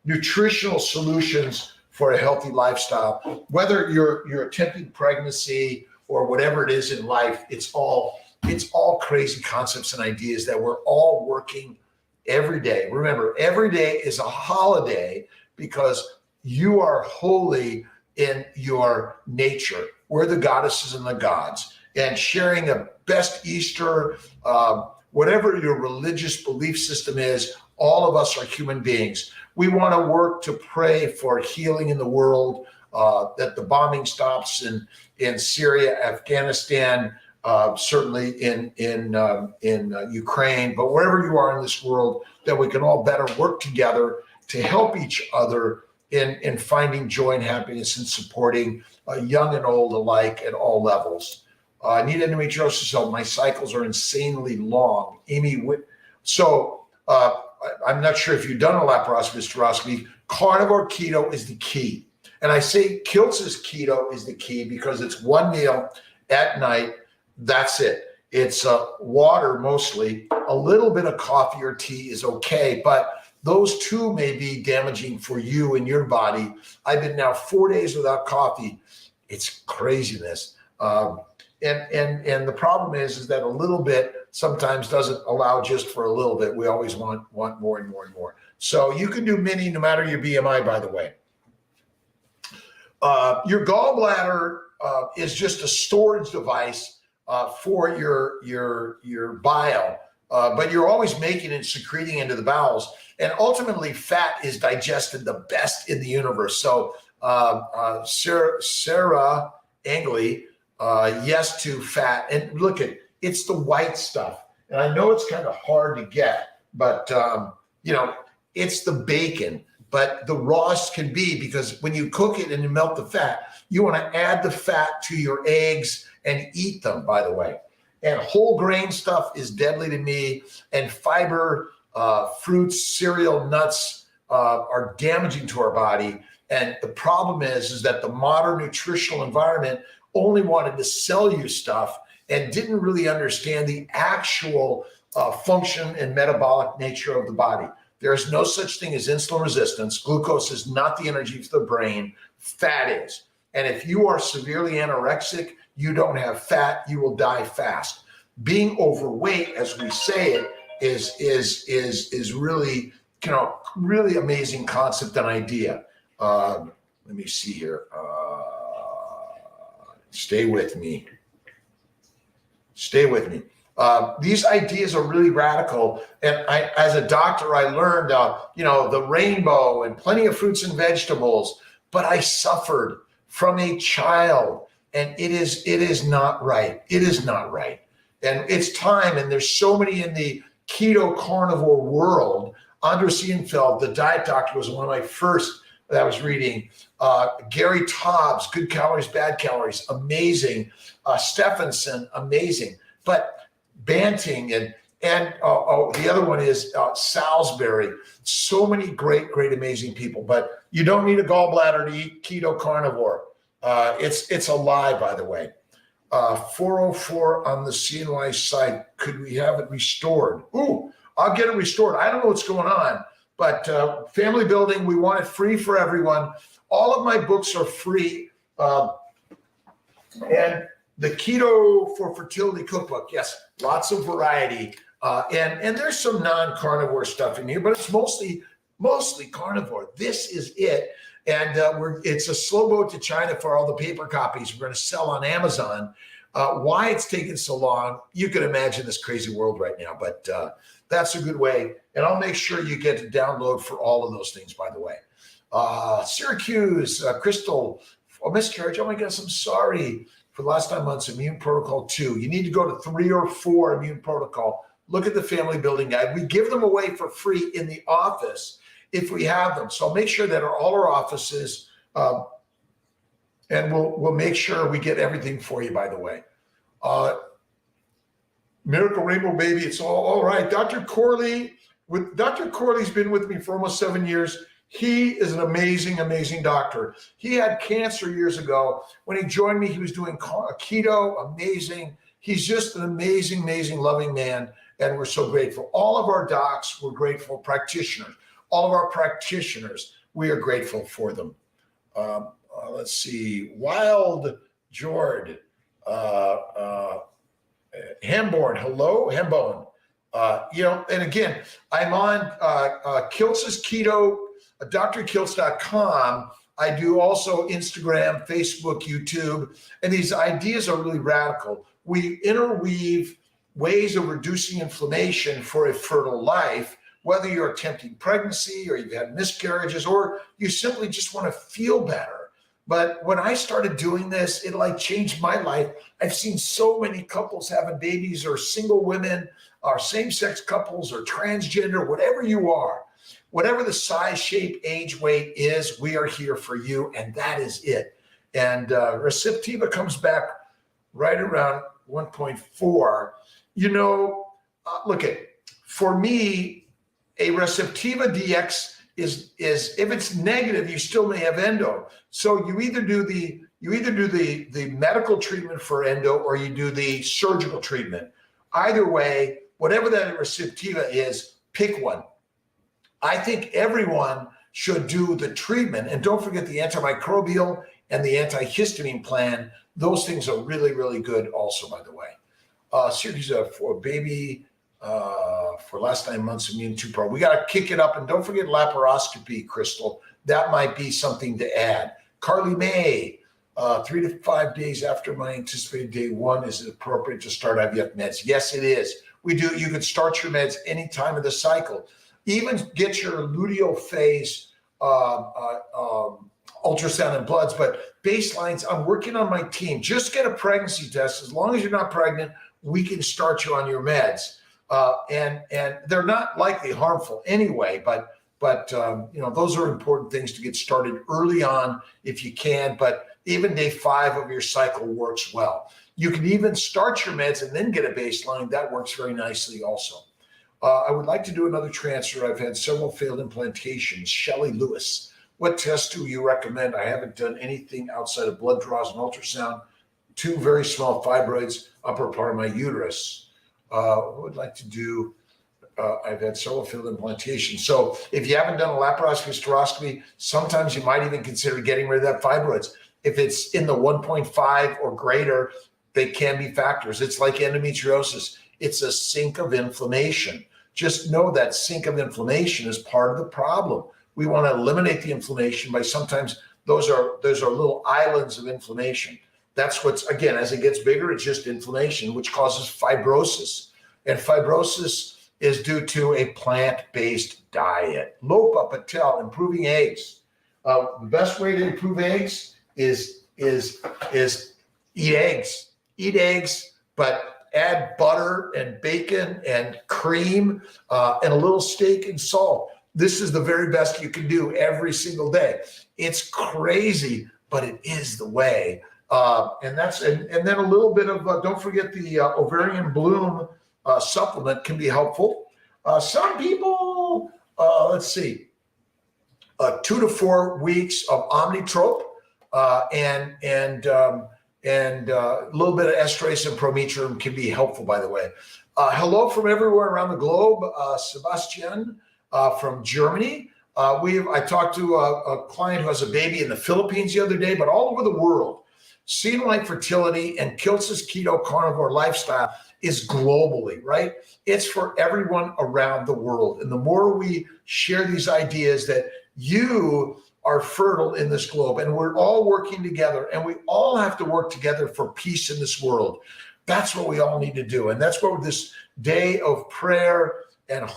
nutritional solutions for a healthy lifestyle. Whether you're attempting pregnancy or whatever it is in life, it's all crazy concepts and ideas that we're all working every day. Remember, every day is a holiday because you are holy in your nature. We're the goddesses and the gods. And sharing the best Easter, whatever your religious belief system is, all of us are human beings. We want to work to pray for healing in the world, that the bombing stops in Syria, Afghanistan, certainly in Ukraine, but wherever you are in this world, that we can all better work together to help each other in finding joy and happiness and supporting young and old alike at all levels. I need endometriosis help. My cycles are insanely long. Amy, so I'm not sure if you've done a laparoscopy, carnivore keto is the key. And I say Kiltz's keto is the key because it's one meal at night. That's it. It's water mostly. A little bit of coffee or tea is okay, but those two may be damaging for you and your body. I've been now 4 days without coffee. It's craziness. And the problem is that a little bit sometimes doesn't allow just for a little bit. We always want more and more and more. So you can do mini no matter your BMI, by the way. Your gallbladder is just a storage device for your bile, but you're always making and secreting into the bowels. And ultimately, fat is digested the best in the universe. So Sarah Angley, yes to fat. And look at it's the white stuff. And I know it's kind of hard to get, but it's the bacon. But the rawest can be because when you cook it and you melt the fat, you want to add the fat to your eggs and eat them, by the way. And whole grain stuff is deadly to me. And fiber, fruits, cereal, nuts are damaging to our body. And the problem is that the modern nutritional environment only wanted to sell you stuff and didn't really understand the actual function and metabolic nature of the body. There is no such thing as insulin resistance. Glucose is not the energy for the brain. Fat is. And if you are severely anorexic, you don't have fat, you will die fast. Being overweight, as we say it, is really, really amazing concept and idea. Let me see here. Stay with me. Stay with me. These ideas are really radical. And as a doctor, I learned, the rainbow and plenty of fruits and vegetables, but I suffered from a child and it is not right. It is not right. And it's time. And there's so many in the keto carnivore world. Anders Sienfeld, the diet doctor, was one of my first that I was reading. Gary Taubes, Good Calories, Bad Calories, amazing. Stephenson, amazing. But Banting and the other one is Salisbury. So many great, amazing people. But you don't need a gallbladder to eat keto carnivore. It's a lie, by the way. 404 on the CNY site. Could we have it restored? Ooh, I'll get it restored. I don't know what's going on, but family building, we want it free for everyone. All of my books are free. And the Keto for Fertility Cookbook, yes, lots of variety. And there's some non-carnivore stuff in here, but it's mostly carnivore. This is it. And it's a slow boat to China for all the paper copies we're going to sell on Amazon. Why it's taken so long, you can imagine this crazy world right now, but that's a good way. And I'll make sure you get to download for all of those things, by the way. Syracuse, Crystal, miscarriage. Oh my goodness, I'm sorry. For the last 9 months, Immune Protocol 2. You need to go to 3 or 4 Immune Protocol. Look at the family building guide. We give them away for free in the office if we have them. So make sure that all our offices, and we'll make sure we get everything for you, by the way. Miracle Rainbow Baby, it's all right. Dr. Corley's been with me for almost 7 years. He is an amazing, amazing doctor. He had cancer years ago. When he joined me, he was doing keto, amazing. He's just an amazing, amazing, loving man, and we're so grateful. All of our docs, we're grateful. Practitioners, all of our practitioners, we are grateful for them. Let's see, Wild Jord, Hamborn, hello, Hambone. And again, I'm on Kiltz's Keto, drkiltz.com. I do also Instagram, Facebook, YouTube, and these ideas are really radical. We interweave ways of reducing inflammation for a fertile life, whether you're attempting pregnancy or you've had miscarriages or you simply just want to feel better. But when I started doing this, it changed my life. I've seen so many couples having babies, or single women, or same-sex couples, or transgender, whatever you are. Whatever the size, shape, age, weight is, we are here for you, and that is it. And Receptiva comes back right around 1.4. For me, A Receptiva DX is if it's negative, you still may have endo. So you either do the medical treatment for endo or you do the surgical treatment. Either way, whatever that Receptiva is, pick one. I think everyone should do the treatment. And don't forget the antimicrobial and the antihistamine plan. Those things are really, really good also, by the way. Series for baby for last 9 months, immune 2 Pro. We got to kick it up. And don't forget laparoscopy, Crystal. That might be something to add. Carly May, 3 to 5 days after my anticipated day 1, is it appropriate to start IVF meds? Yes, it is. You can start your meds any time of the cycle. Even get your luteal phase ultrasound and bloods, but baselines, I'm working on my team. Just get a pregnancy test. As long as you're not pregnant, we can start you on your meds. And they're not likely harmful anyway, but those are important things to get started early on if you can, but even day 5 of your cycle works well. You can even start your meds and then get a baseline. That works very nicely also. I would like to do another transfer. I've had several failed implantations. Shelley Lewis, what test do you recommend? I haven't done anything outside of blood draws and ultrasound. 2 very small fibroids, upper part of my uterus. I would like to do, I've had several failed implantations. So if you haven't done a laparoscopy, hysteroscopy, sometimes you might even consider getting rid of that fibroids. If it's in the 1.5 or greater, they can be factors. It's like endometriosis. It's a sink of inflammation. Just know that sink of inflammation is part of the problem. We want to eliminate the inflammation by sometimes those are little islands of inflammation. That's what's, again, as it gets bigger, it's just inflammation, which causes fibrosis. And fibrosis is due to a plant-based diet. Lopa Patel, improving eggs. The best way to improve eggs is eat eggs. Eat eggs, but add butter and bacon and cream and a little steak and salt. This is the very best you can do every single day. It's crazy, but it is the way. And then a little bit of, don't forget the ovarian bloom supplement can be helpful. Some people, let's see, 2 to 4 weeks of Omnitrope and a little bit of estrase and prometrium can be helpful, by the way. Hello from everywhere around the globe. Sebastian from Germany. I talked to a client who has a baby in the Philippines the other day, but all over the world. CNY Fertility and Kiltz's keto carnivore lifestyle is globally, right? It's for everyone around the world. And the more we share these ideas that you are fertile in this globe and we're all working together and we all have to work together for peace in this world. That's what we all need to do. And that's what this day of prayer and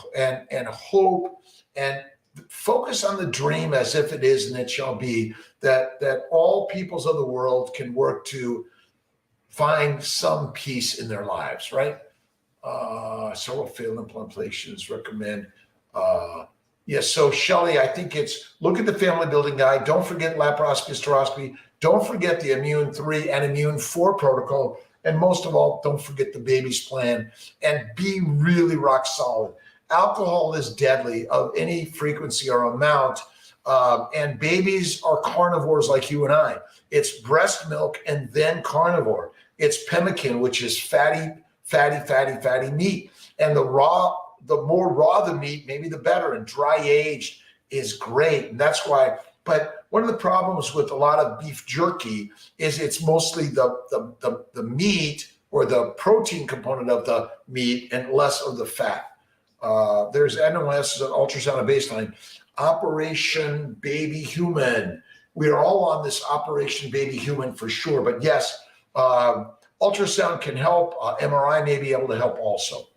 hope and focus on the dream as if it is and it shall be, that all peoples of the world can work to find some peace in their lives, right? Several failed implantations recommend. Yes, so Shelley, I think it's look at the family building guide. Don't forget laparoscopy, hysteroscopy. Don't forget the immune 3 and immune 4 protocol. And most of all, don't forget the baby's plan and be really rock solid. Alcohol is deadly of any frequency or amount. And babies are carnivores like you and I. It's breast milk and then carnivore. It's pemmican, which is fatty meat. And the more raw the meat, maybe the better. And dry aged is great. And that's why, but one of the problems with a lot of beef jerky is it's mostly the meat or the protein component of the meat and less of the fat. There's NOS, ultrasound and baseline. Operation Baby Human. We are all on this Operation Baby Human for sure. But yes, ultrasound can help. MRI may be able to help also.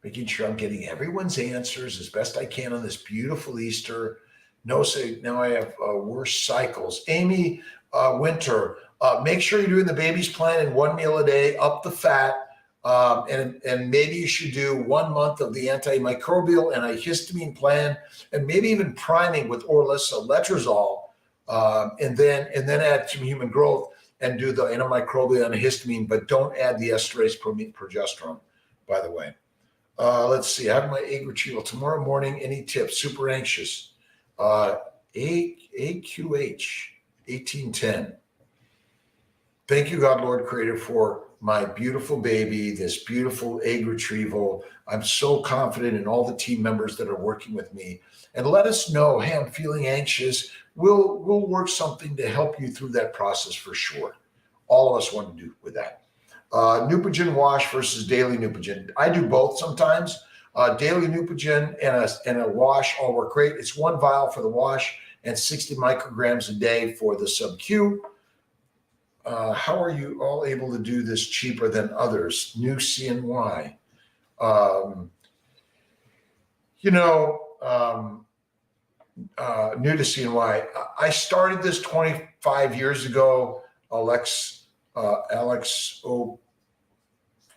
Making sure I'm getting everyone's answers as best I can on this beautiful Easter. Now I have worse cycles. Amy Winter, make sure you're doing the baby's plan in 1 meal a day, up the fat. And maybe you should do 1 month of the antimicrobial and a histamine plan, and maybe even priming with Orlissa letrozole, and then add some human growth and do the antimicrobial and a histamine, but don't add the esterase progesterone, by the way. Let's see. I have my egg retrieval tomorrow morning. Any tips? Super anxious. AQH 1810. Thank you, God, Lord Creator, for my beautiful baby, this beautiful egg retrieval. I'm so confident in all the team members that are working with me. And let us know, hey, I'm feeling anxious. We'll work something to help you through that process for sure. All of us want to do with that. Neupogen wash versus daily Neupogen. I do both sometimes. Daily Neupogen and a wash all work great. It's one vial for the wash and 60 micrograms a day for the sub-Q. How are you all able to do this cheaper than others? New CNY. New to CNY. I started this 25 years ago, Alex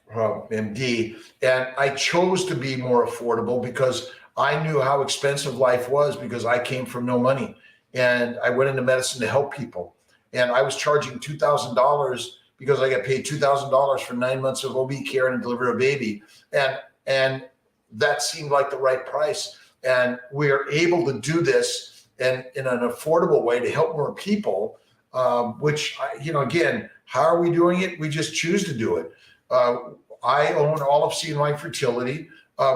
MD, and I chose to be more affordable because I knew how expensive life was because I came from no money and I went into medicine to help people. And I was charging $2,000 because I got paid $2,000 for 9 months of OB care and deliver a baby. And that seemed like the right price. And we're able to do this in an affordable way to help more people, which, again, how are we doing it? We just choose to do it. I own all of CNY Fertility.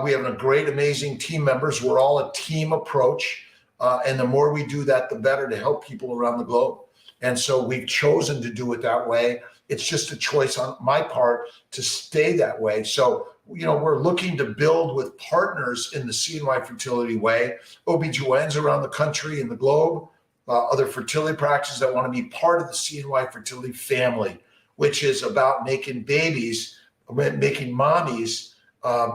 We have a great, amazing team members. We're all a team approach. And the more we do that, the better to help people around the globe. And so we've chosen to do it that way. It's just a choice on my part to stay that way. So, we're looking to build with partners in the CNY Fertility way, OBGYNs around the country and the globe, other fertility practices that want to be part of the CNY Fertility family, which is about making babies, making mommies,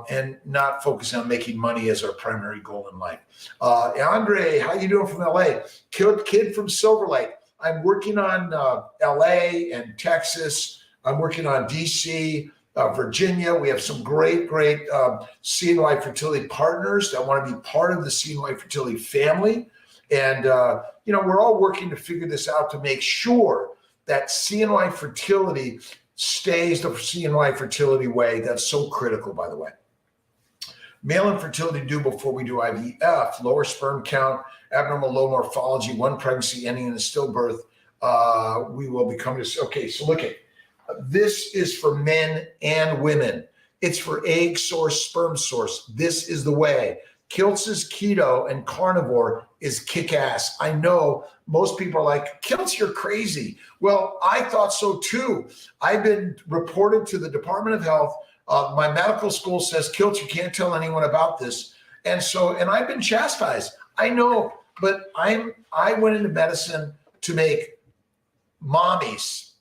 and not focusing on making money as our primary goal in life. Andre, how you doing from LA? Kid from Silver Lake. I'm working on LA and Texas. I'm working on DC, Virginia. We have some great CNY Fertility partners that want to be part of the CNY Fertility family. And, we're all working to figure this out to make sure that CNY Fertility stays the CNY Fertility way. That's so critical, by the way. Male infertility due before we do IVF, lower sperm count, abnormal low morphology, one pregnancy ending in a stillbirth. We will become this. Okay, so look at this is for men and women. It's for egg source, sperm source. This is the way. Kiltz's keto and carnivore is kick-ass. I know most people are like, Kiltz, you're crazy. Well, I thought so too. I've been reported to the Department of Health. My medical school says, Kiltz, you can't tell anyone about this. And I've been chastised. I know, but I went into medicine to make mommies.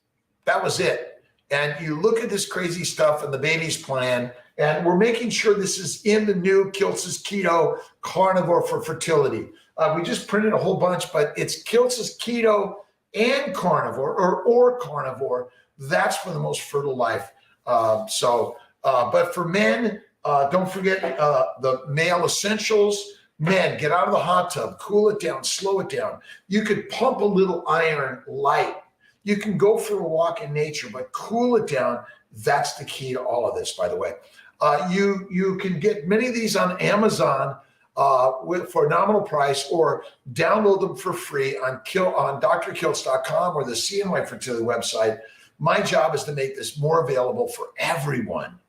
That was it. And you look at this crazy stuff and the baby's plan, and we're making sure this is in the new Kiltz's Keto Carnivore for Fertility. We just printed a whole bunch, but it's Kiltz's Keto and Carnivore or Carnivore. That's for the most fertile life. But for men, don't forget the male essentials. Men, get out of the hot tub, cool it down, slow it down. You could pump a little iron light. You can go for a walk in nature, but cool it down. That's the key to all of this, by the way. You can get many of these on Amazon for a nominal price, or download them for free on drkiltz.com or the CNY Fertility website. My job is to make this more available for everyone.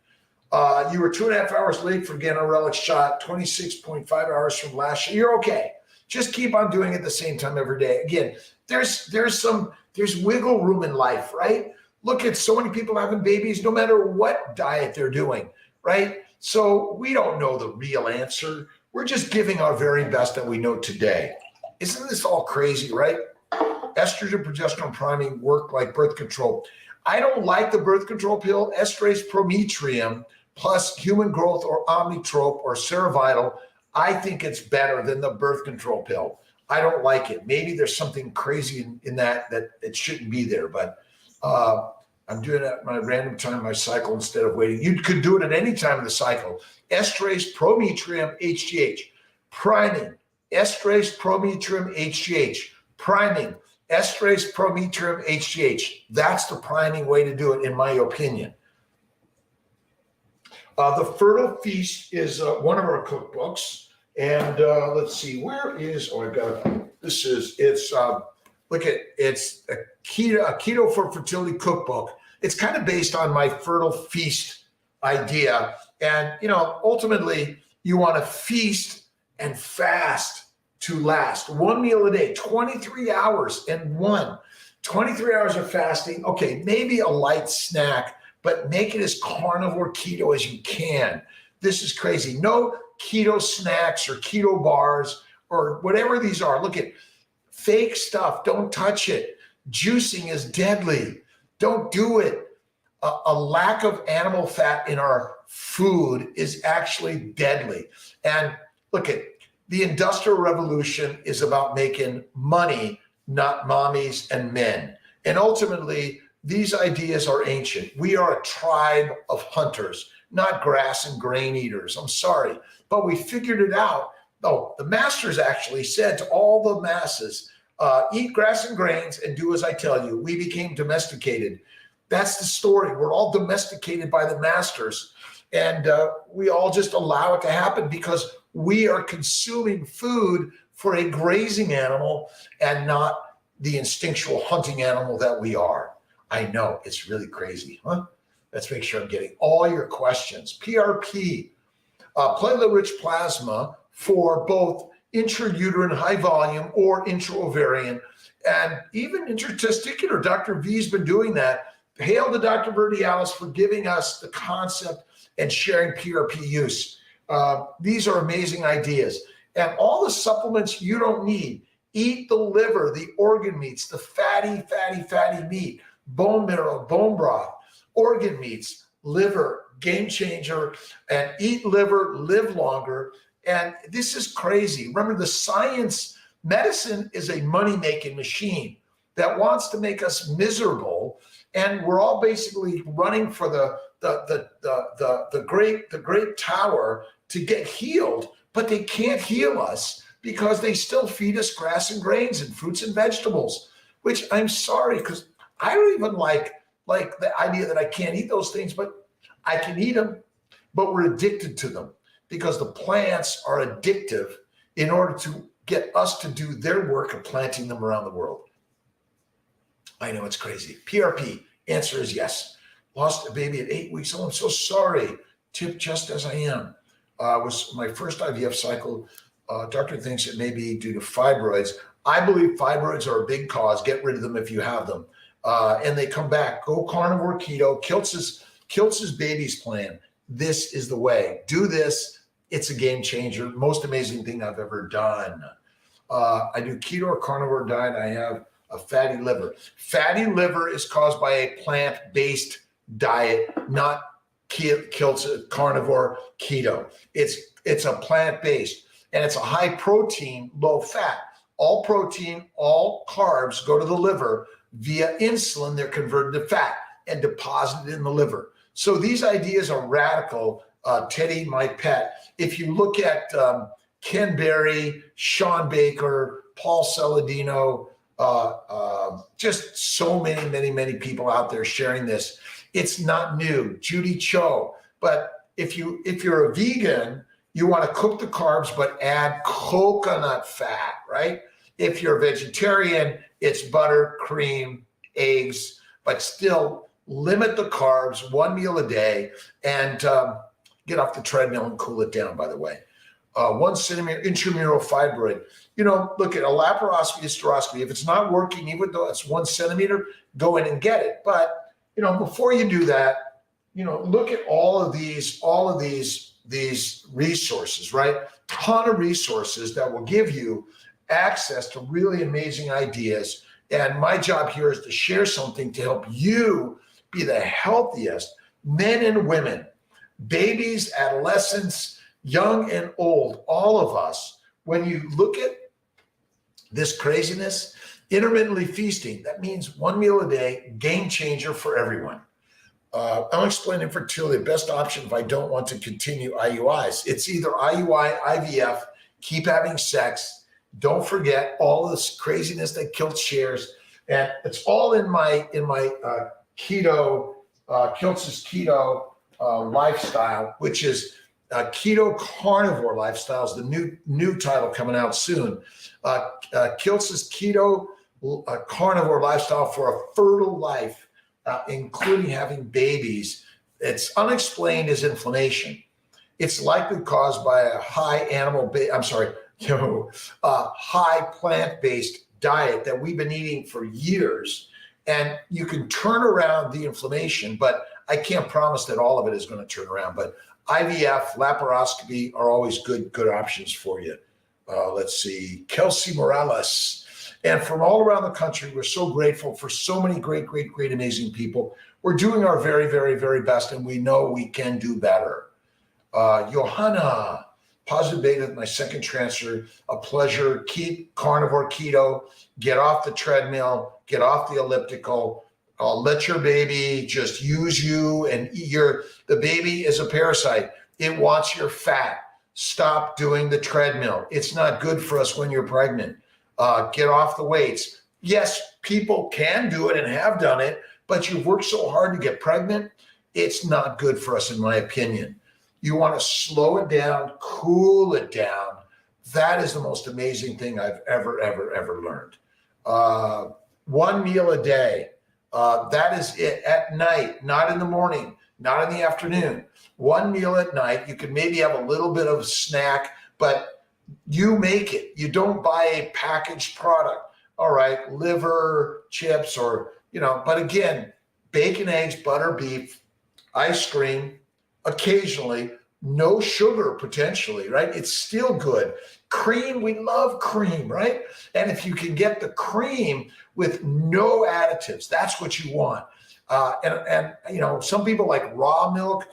You were 2.5 hours late for getting a relic shot, 26.5 hours from last year. You're okay. Just keep on doing it the same time every day. Again, there's wiggle room in life, right? Look at so many people having babies, no matter what diet they're doing, right? So we don't know the real answer. We're just giving our very best that we know today. Isn't this all crazy, right? Estrogen, progesterone priming work like birth control. I don't like the birth control pill, estrase prometrium plus human growth or omnitrope or Cerevital. I think it's better than the birth control pill. I don't like it. Maybe there's something crazy in that it shouldn't be there, but I'm doing it at my random time, my cycle, instead of waiting. You could do it at any time of the cycle. Estrase prometrium HGH, priming, estrase prometrium HGH, priming, estrase prometrium HGH. That's the priming way to do it, in my opinion. The Fertile Feast is one of our cookbooks. And let's see, where is, oh, I've got, it's a keto for fertility cookbook. It's kind of based on my Fertile Feast idea. And, ultimately you want to feast and fast to last. One meal a day, 23 hours and 23 hours of fasting. Okay, maybe a light snack, but make it as carnivore keto as you can. This is crazy. No keto snacks or keto bars or whatever these are. Look at fake stuff. Don't touch it. Juicing is deadly. Don't do it. A lack of animal fat in our food is actually deadly. And look at the Industrial Revolution is about making money, not mommies and men. And ultimately, these ideas are ancient. We are a tribe of hunters, not grass and grain eaters. I'm sorry, but we figured it out. Oh, the masters actually said to all the masses, eat grass and grains and do as I tell you. We became domesticated. That's the story. We're all domesticated by the masters. And we all just allow it to happen because we are consuming food for a grazing animal and not the instinctual hunting animal that we are. I know, it's really crazy, huh? Let's make sure I'm getting all your questions. PRP, platelet-rich plasma for both intrauterine high volume or intraovarian, and even intratesticular. Dr. V's been doing that. Hail to Dr. Verdialis for giving us the concept and sharing PRP use. These are amazing ideas. And all the supplements you don't need. Eat the liver, the organ meats, the fatty meat, bone marrow, bone broth, organ meats, liver, game changer, and eat liver, live longer. And this is crazy. Remember, the science, medicine is a money-making machine that wants to make us miserable. And we're all basically running for the great tower to get healed, but they can't heal us because they still feed us grass and grains and fruits and vegetables, which I'm sorry, because I don't even like the idea that I can't eat those things, but I can eat them, but we're addicted to them because the plants are addictive in order to get us to do their work of planting them around the world. I know it's crazy. PRP, answer is yes. Lost a baby at 8 weeks. Oh, I'm so sorry. Tip just as I am. Was my first IVF cycle. Doctor thinks it may be due to fibroids. I believe fibroids are a big cause. Get rid of them if you have them. And they come back. Go carnivore keto. Kiltz's babies plan. This is the way. Do this. It's a game changer. Most amazing thing I've ever done. I do keto or carnivore diet. I have a fatty liver. Fatty liver is caused by a plant-based diet, not Kiltz carnivore keto. It's a plant-based, and it's a high protein, low fat. All protein, all carbs go to the liver via insulin. They're converted to fat and deposited in the liver. So these ideas are radical. Teddy, my pet. If you look at Ken Berry, Sean Baker, Paul Saladino, just so many people out there sharing this. It's not new. Judy Cho. But if you're a vegan, you want to cook the carbs but add coconut fat, right? If you're a vegetarian, it's butter, cream, eggs, but still limit the carbs, one meal a day, and get off the treadmill and cool it down, by the way. 1 centimeter intramural fibroid. Look at a laparoscopy, hysteroscopy. If it's not working, even though it's 1 centimeter, go in and get it. But, before you do that, look at all of these resources, right? Ton of resources that will give you access to really amazing ideas. And my job here is to share something to help you be the healthiest men and women, babies, adolescents, young and old, all of us. When you look at this craziness, intermittently feasting, that means 1 meal a day, game changer for everyone. I'm explaining fertility, best option if I don't want to continue IUIs. It's either IUI, IVF, keep having sex. Don't forget all this craziness that Kiltz shares. And it's all in my keto, Kiltz's keto lifestyle, which is keto carnivore lifestyle, is the new title coming out soon. Kiltz's keto carnivore lifestyle for a fertile life, including having babies. It's unexplained as inflammation. It's likely caused by a high high plant-based diet that we've been eating for years. And you can turn around the inflammation, but I can't promise that all of it is going to turn around. But IVF, laparoscopy are always good options for you. Let's see, Kelsey Morales. And from all around the country, we're so grateful for so many great, amazing people. We're doing our very, very best, and we know we can do better. Johanna, positive beta, my second transfer, a pleasure. Keep carnivore keto, get off the treadmill, get off the elliptical, let your baby just use you, and the baby is a parasite. It wants your fat. Stop doing the treadmill. It's not good for us when you're pregnant. Get off the weights. Yes, people can do it and have done it, but you've worked so hard to get pregnant. It's not good for us, in my opinion. You want to slow it down, cool it down. That is the most amazing thing I've ever learned. One meal a day. That is it, at night, not in the morning, not in the afternoon. One meal at night. You can maybe have a little bit of a snack, but you make it. You don't buy a packaged product. All right, liver, chips, or, but again, bacon, eggs, butter, beef, ice cream, occasionally, no sugar potentially, right? It's still good. Cream, we love cream, right? And if you can get the cream with no additives, that's what you want. And some people like raw milk.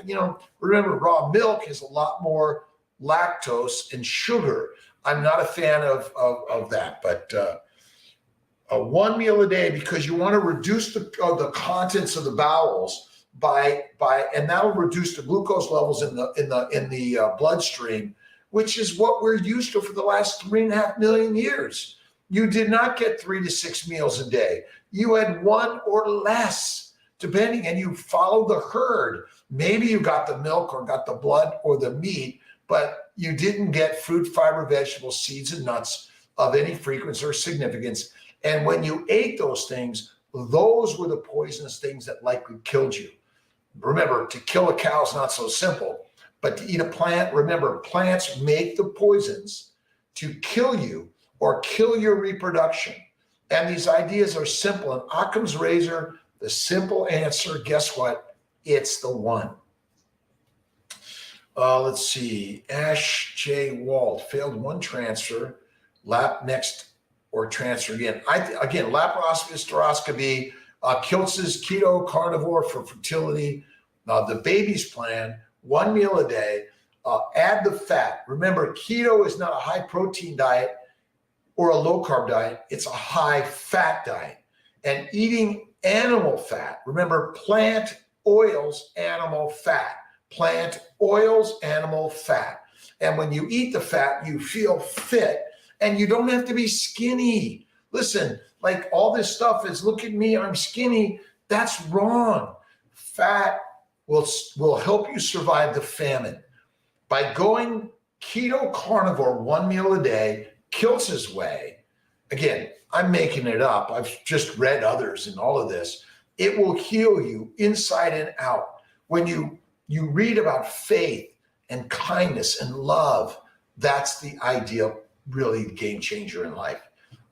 Remember, raw milk has a lot more lactose and sugar. I'm not a fan of that, but one meal a day, because you want to reduce the contents of the bowels and that'll reduce the glucose levels in the bloodstream, which is what we're used to for the last 3.5 million years. You did not get 3 to 6 meals a day. You had one or less, depending, and you followed the herd. Maybe you got the milk or got the blood or the meat, but you didn't get fruit, fiber, vegetables, seeds, and nuts of any frequency or significance. And when you ate those things, those were the poisonous things that likely killed you. Remember, to kill a cow is not so simple, but to eat a plant, remember, plants make the poisons to kill you or kill your reproduction. And these ideas are simple. And Occam's razor, the simple answer, guess what? It's the one. Let's see. Ash J. Wald, failed one transfer, lap next or transfer again. Again, laparoscopy, hysteroscopy, Kiltz's keto carnivore for fertility, the baby's plan, one meal a day, add the fat. Remember, keto is not a high protein diet or a low carb diet. It's a high fat diet. And eating animal fat, remember, plant oils, animal fat. Plant oils, animal fat. And when you eat the fat, you feel fit, and you don't have to be skinny. Listen, like all this stuff is, look at me, I'm skinny. That's wrong. Fat will help you survive the famine. By going keto carnivore, one meal a day, Kiltz's way, again, I'm making it up. I've just read others in all of this. It will heal you inside and out. When you read about faith and kindness and love, that's the ideal, really game changer in life.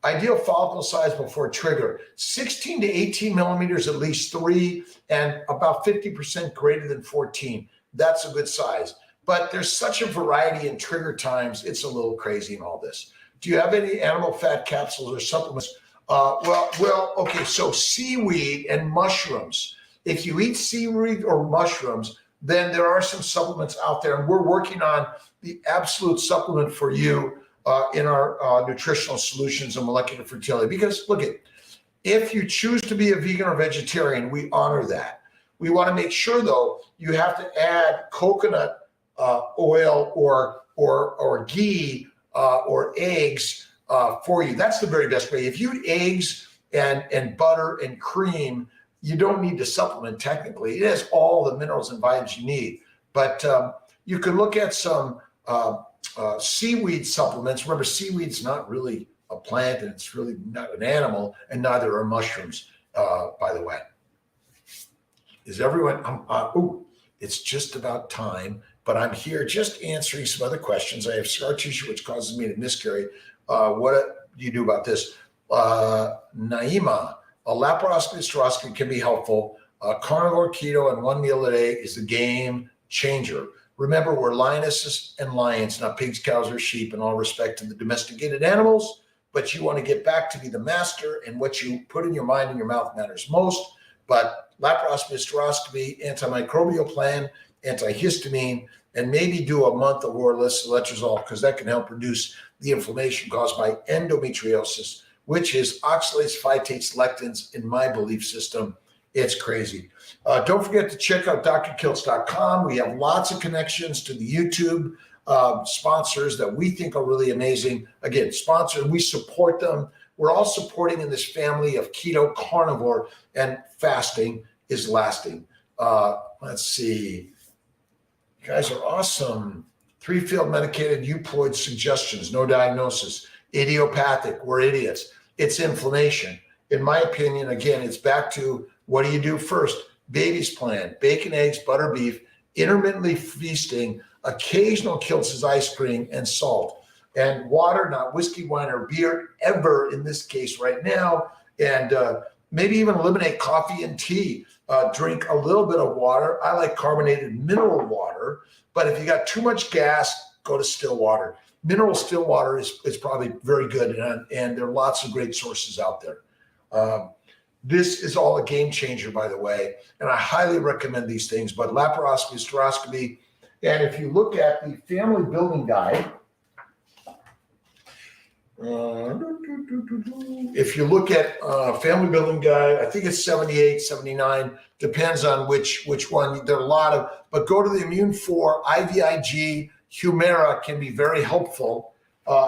Ideal follicle size before trigger, 16 to 18 millimeters, at least 3, and about 50% greater than 14. That's a good size. But there's such a variety in trigger times, it's a little crazy in all this. Do you have any animal fat capsules or supplements? Okay, so seaweed and mushrooms. If you eat seaweed or mushrooms, then there are some supplements out there, and we're working on the absolute supplement for you in our nutritional solutions and molecular fertility. Because look, if you choose to be a vegan or vegetarian, we honor that. We want to make sure, though, you have to add coconut oil or ghee or eggs for you. That's the very best way. If you eat eggs and butter and cream, you don't need to supplement technically. It has all the minerals and vitamins you need. But you can look at some seaweed supplements. Remember, seaweed's not really a plant, and it's really not an animal, and neither are mushrooms, by the way. Is everyone, it's just about time, but I'm here just answering some other questions. I have scar tissue, which causes me to miscarry. What do you do about this? Naima, a laparoscopy hysteroscopy can be helpful. Carnivore keto and 1 meal a day is a game changer. Remember, we're lionesses and lions, not pigs, cows, or sheep, in all respect to the domesticated animals, but you want to get back to be the master, and what you put in your mind and your mouth matters most. But laparoscopy, hysteroscopy, antimicrobial plan, antihistamine, and maybe do a month of letrozole, because that can help reduce the inflammation caused by endometriosis, which is oxalates, phytates, lectins. In my belief system, it's crazy. Don't forget to check out drkiltz.com. We have lots of connections to the YouTube sponsors that we think are really amazing. Again, sponsored, we support them. We're all supporting in this family of keto, carnivore, and fasting is lasting. Let's see. You guys are awesome. 3 field medicated euploid suggestions, no diagnosis. Idiopathic, we're idiots. It's inflammation. In my opinion, again, it's back to what do you do first? Baby's plan, bacon, eggs, butter, beef, intermittently feasting, occasional Kiltz's ice cream, and salt. And water, not whiskey, wine, or beer, ever in this case right now. And maybe even eliminate coffee and tea. Drink a little bit of water. I like carbonated mineral water, but if you got too much gas, go to still water. Mineral still water is probably very good, and there are lots of great sources out there. This is all a game changer, by the way, and I highly recommend these things. But laparoscopy, hysteroscopy, and if you look at the family building guide, if you look at family building guide, I think it's 78, 79, depends on which one. There are a lot of, but go to the Immune 4, IVIG, Humira can be very helpful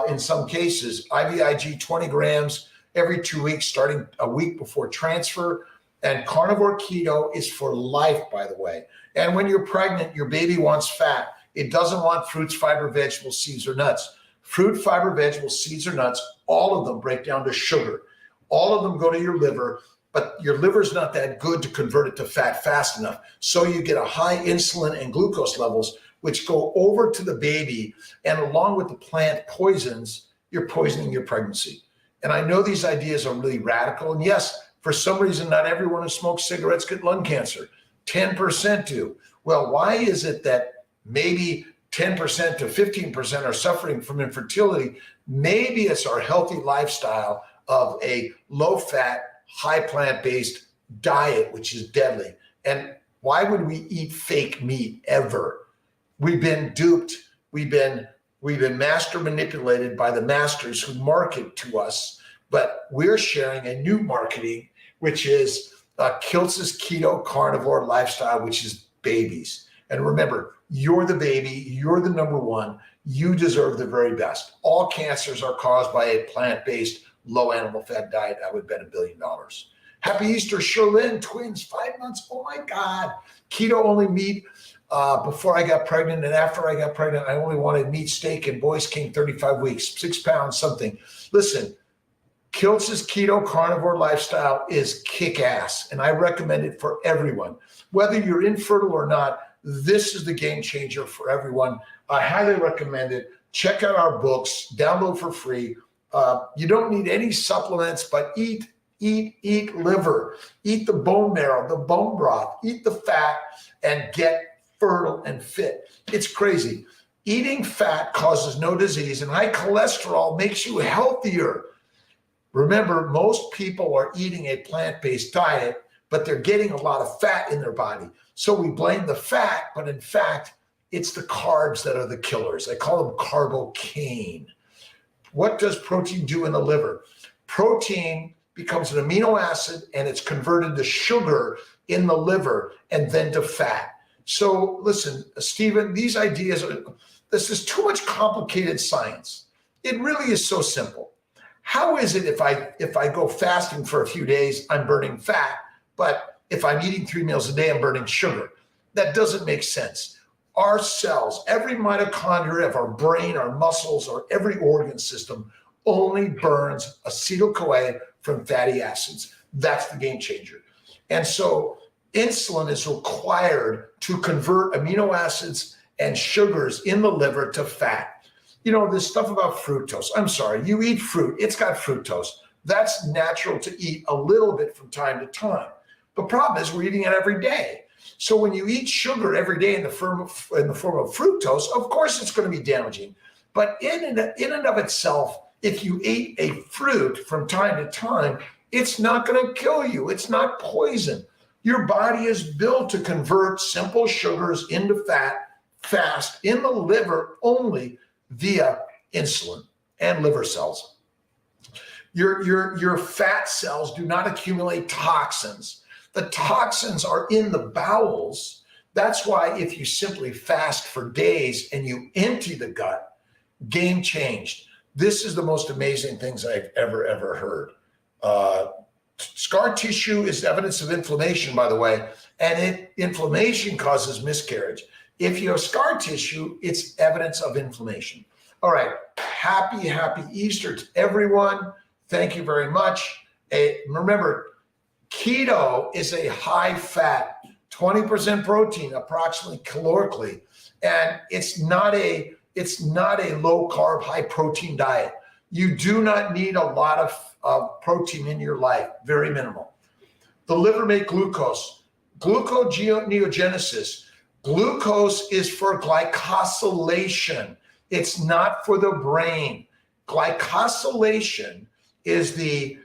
in some cases. IVIG 20 grams every 2 weeks, starting a week before transfer. And carnivore keto is for life, by the way. And when you're pregnant, your baby wants fat. It doesn't want fruits, fiber, vegetables, seeds, or nuts. Fruit, fiber, vegetables, seeds, or nuts, all of them break down to sugar. All of them go to your liver, but your liver's not that good to convert it to fat fast enough. So you get a high insulin and glucose levels, which go over to the baby, and along with the plant poisons, you're poisoning your pregnancy. And I know these ideas are really radical. And yes, for some reason, not everyone who smokes cigarettes gets lung cancer. 10% do. Well, why is it that maybe 10% to 15% are suffering from infertility? Maybe it's our healthy lifestyle of a low-fat, high plant-based diet, which is deadly. And why would we eat fake meat ever? We've been duped. We've been master manipulated by the masters who market to us, but we're sharing a new marketing, which is Kiltz's keto carnivore lifestyle, which is babies. And remember, you're the baby, you're the number one, you deserve the very best. All cancers are caused by a plant-based, low animal fat diet. I would bet $1 billion. Happy Easter, Sherlyn, twins, 5 months. Oh my God. Keto only meat. Before I got pregnant and after I got pregnant, I only wanted meat, steak, and boys came 35 weeks, 6 pounds, something. Listen, Kiltz's keto carnivore lifestyle is kick-ass, and I recommend it for everyone. Whether you're infertile or not, this is the game changer for everyone. I highly recommend it. Check out our books, download for free. You don't need any supplements, but eat liver, eat the bone marrow, the bone broth, eat the fat, and get fertile and fit. It's crazy. Eating fat causes no disease, and high cholesterol makes you healthier. Remember, most people are eating a plant-based diet, but they're getting a lot of fat in their body. So we blame the fat, but in fact, it's the carbs that are the killers. I call them carbocaine. What does protein do in the liver? Protein becomes an amino acid, and it's converted to sugar in the liver and then to fat. So listen, Stephen, these ideas, this is too much complicated science. It really is so simple. How is it if I go fasting for a few days, I'm burning fat, but if I'm eating 3 meals a day, I'm burning sugar. That doesn't make sense. Our cells, every mitochondria of our brain, our muscles, or every organ system only burns acetyl-CoA from fatty acids. That's the game changer. And so insulin is required to convert amino acids and sugars in the liver to fat. This stuff about fructose. I'm sorry, you eat fruit, it's got fructose. That's natural to eat a little bit from time to time. The problem is we're eating it every day. So when you eat sugar every day in the form of fructose, of course it's going to be damaging. But in and of itself, if you ate a fruit from time to time, it's not going to kill you. It's not poison. Your body is built to convert simple sugars into fat fast in the liver only via insulin and liver cells. Your fat cells do not accumulate toxins. The toxins are in the bowels. That's why if you simply fast for days and you empty the gut, game changed. This is the most amazing things I've ever heard. Scar tissue is evidence of inflammation, by the way, and inflammation causes miscarriage. If you have scar tissue, it's evidence of inflammation. All right, happy Easter to everyone. Thank you very much. Remember, keto is a high fat, 20% protein, approximately calorically, and it's not a low carb, high protein diet. You do not need a lot of protein in your life, very minimal. The liver makes glucose. Gluconeogenesis. Glucose is for glycosylation. It's not for the brain. Glycosylation is the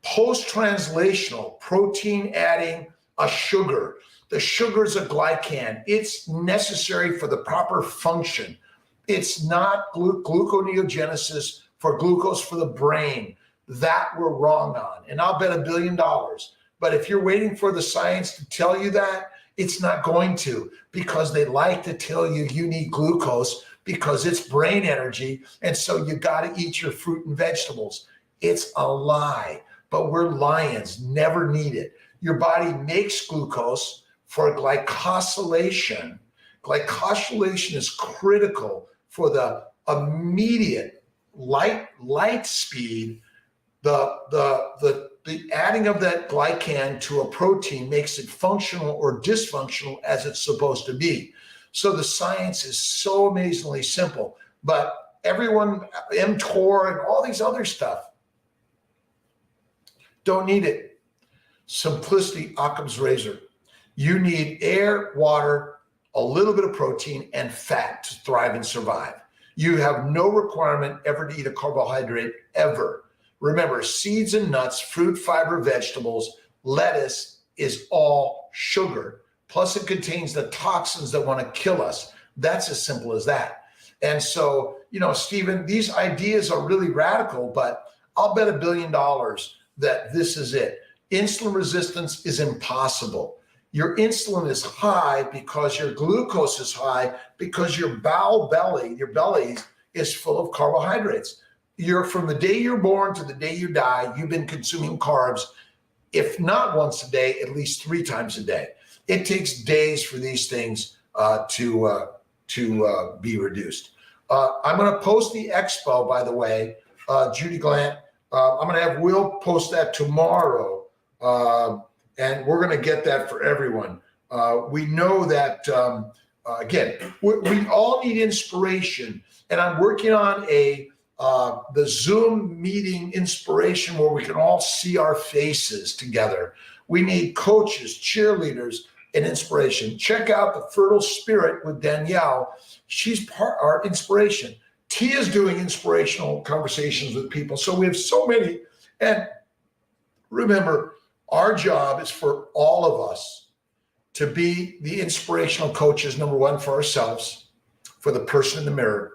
post-translational protein adding a sugar. The sugar is a glycan. It's necessary for the proper function. It's not gluconeogenesis for glucose for the brain. That we're wrong on. And I'll bet $1 billion. But if you're waiting for the science to tell you that, it's not going to, because they like to tell you need glucose because it's brain energy. And so you got to eat your fruit and vegetables. It's a lie, but we're lions, never need it. Your body makes glucose for glycosylation. Glycosylation is critical for the immediate light speed. The adding of that glycan to a protein makes it functional or dysfunctional as it's supposed to be. So the science is so amazingly simple, but everyone, mTOR and all these other stuff, don't need it. Simplicity, Occam's razor. You need air, water, a little bit of protein, and fat to thrive and survive. You have no requirement ever to eat a carbohydrate, ever. Remember, seeds and nuts, fruit, fiber, vegetables, lettuce is all sugar. Plus it contains the toxins that want to kill us. That's as simple as that. And so, Stephen, these ideas are really radical, but I'll bet $1 billion that this is it. Insulin resistance is impossible. Your insulin is high because your glucose is high because your belly is full of carbohydrates. From the day you're born to the day you die, you've been consuming carbs, if not once a day, at least 3 times a day. It takes days for these things to be reduced. I'm going to post the expo, by the way, Judy Glant. I'm going to have Will post that tomorrow, and we're going to get that for everyone. We know that, again, we all need inspiration, and I'm working on the Zoom meeting inspiration where we can all see our faces together. We need coaches, cheerleaders, and inspiration. Check out the Fertile Spirit with Danielle. She's our inspiration. Tia's doing inspirational conversations with people. So we have so many. And remember, our job is for all of us to be the inspirational coaches, number one, for ourselves, for the person in the mirror,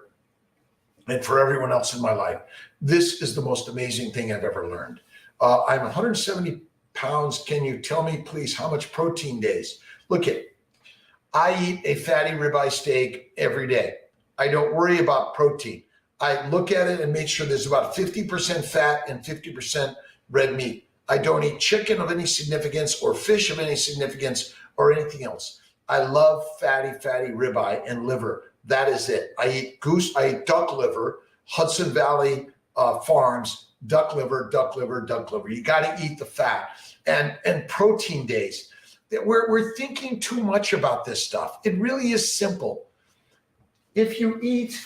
and for everyone else in my life. This is the most amazing thing I've ever learned. I'm 170 pounds. Can you tell me, please, how much protein days? Look I eat a fatty ribeye steak every day. I don't worry about protein. I look at it and make sure there's about 50% fat and 50% red meat. I don't eat chicken of any significance or fish of any significance or anything else. I love fatty ribeye and liver. That is it. I eat duck liver, Hudson Valley Farms, duck liver. You got to eat the fat. And protein days. We're thinking too much about this stuff. It really is simple. If you eat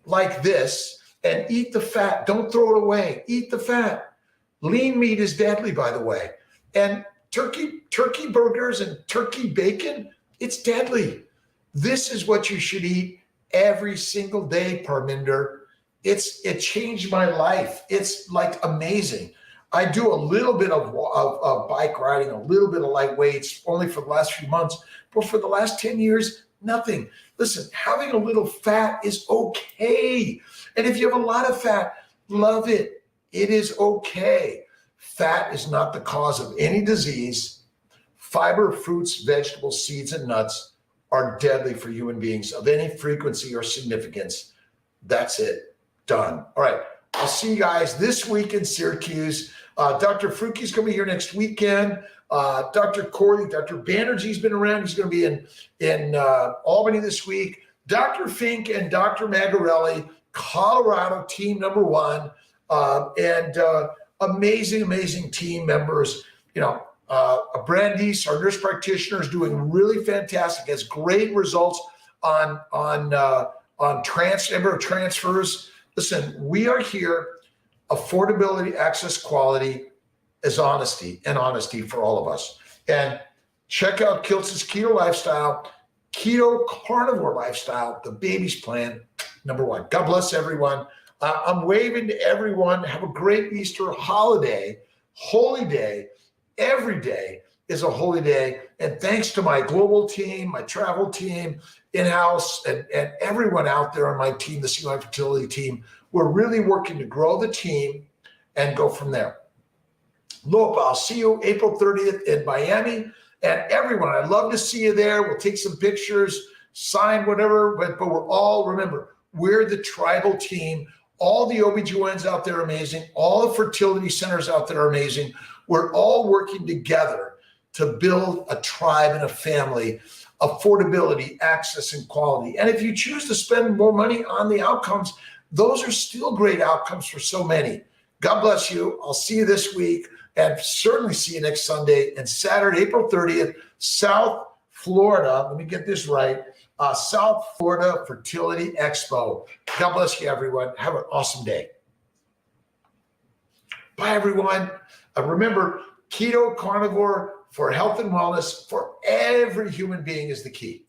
like this and eat the fat, don't throw it away. Eat the fat. Lean meat is deadly, by the way. And turkey burgers and turkey bacon, it's deadly. This is what you should eat every single day, Parminder. It changed my life. It's like amazing. I do a little bit of bike riding, a little bit of light weights, only for the last few months, but for the last 10 years, nothing. Listen, having a little fat is okay. And if you have a lot of fat, love it. It is okay. Fat is not the cause of any disease. Fiber, fruits, vegetables, seeds, and nuts are deadly for human beings of any frequency or significance. That's it. Done. All right. I'll see you guys this week in Syracuse. Dr. Fruki's going to be here next weekend. Dr. Corley, Dr. Banerjee's been around. He's going to be in Albany this week. Dr. Fink and Dr. Magarelli, Colorado team number one, and amazing team members. You know, Brandice, our nurse practitioner, is doing really fantastic. Has great results on transfers. Listen, we are here. Affordability, access, quality is honesty for all of us. And check out Kiltz's keto lifestyle, keto carnivore lifestyle, the baby's plan, number one. God bless everyone. I'm waving to everyone. Have a great Easter holiday, holy day. Every day is a holy day. And thanks to my global team, my travel team, in-house, and everyone out there on my team, the CNY Fertility team, we're really working to grow the team and go from there. Look, I'll see you April 30th in Miami. And everyone, I'd love to see you there. We'll take some pictures, sign whatever, but we're all, remember, we're the tribal team. All the OBGYNs out there are amazing. All the fertility centers out there are amazing. We're all working together to build a tribe and a family, affordability, access, and quality. And if you choose to spend more money on the outcomes, those are still great outcomes for so many. God bless you. I'll see you this week and certainly see you next Sunday and Saturday, April 30th, South Florida. Let me get this right. South Florida Fertility Expo. God bless you, everyone. Have an awesome day. Bye, everyone. Remember, keto carnivore for health and wellness for every human being is the key.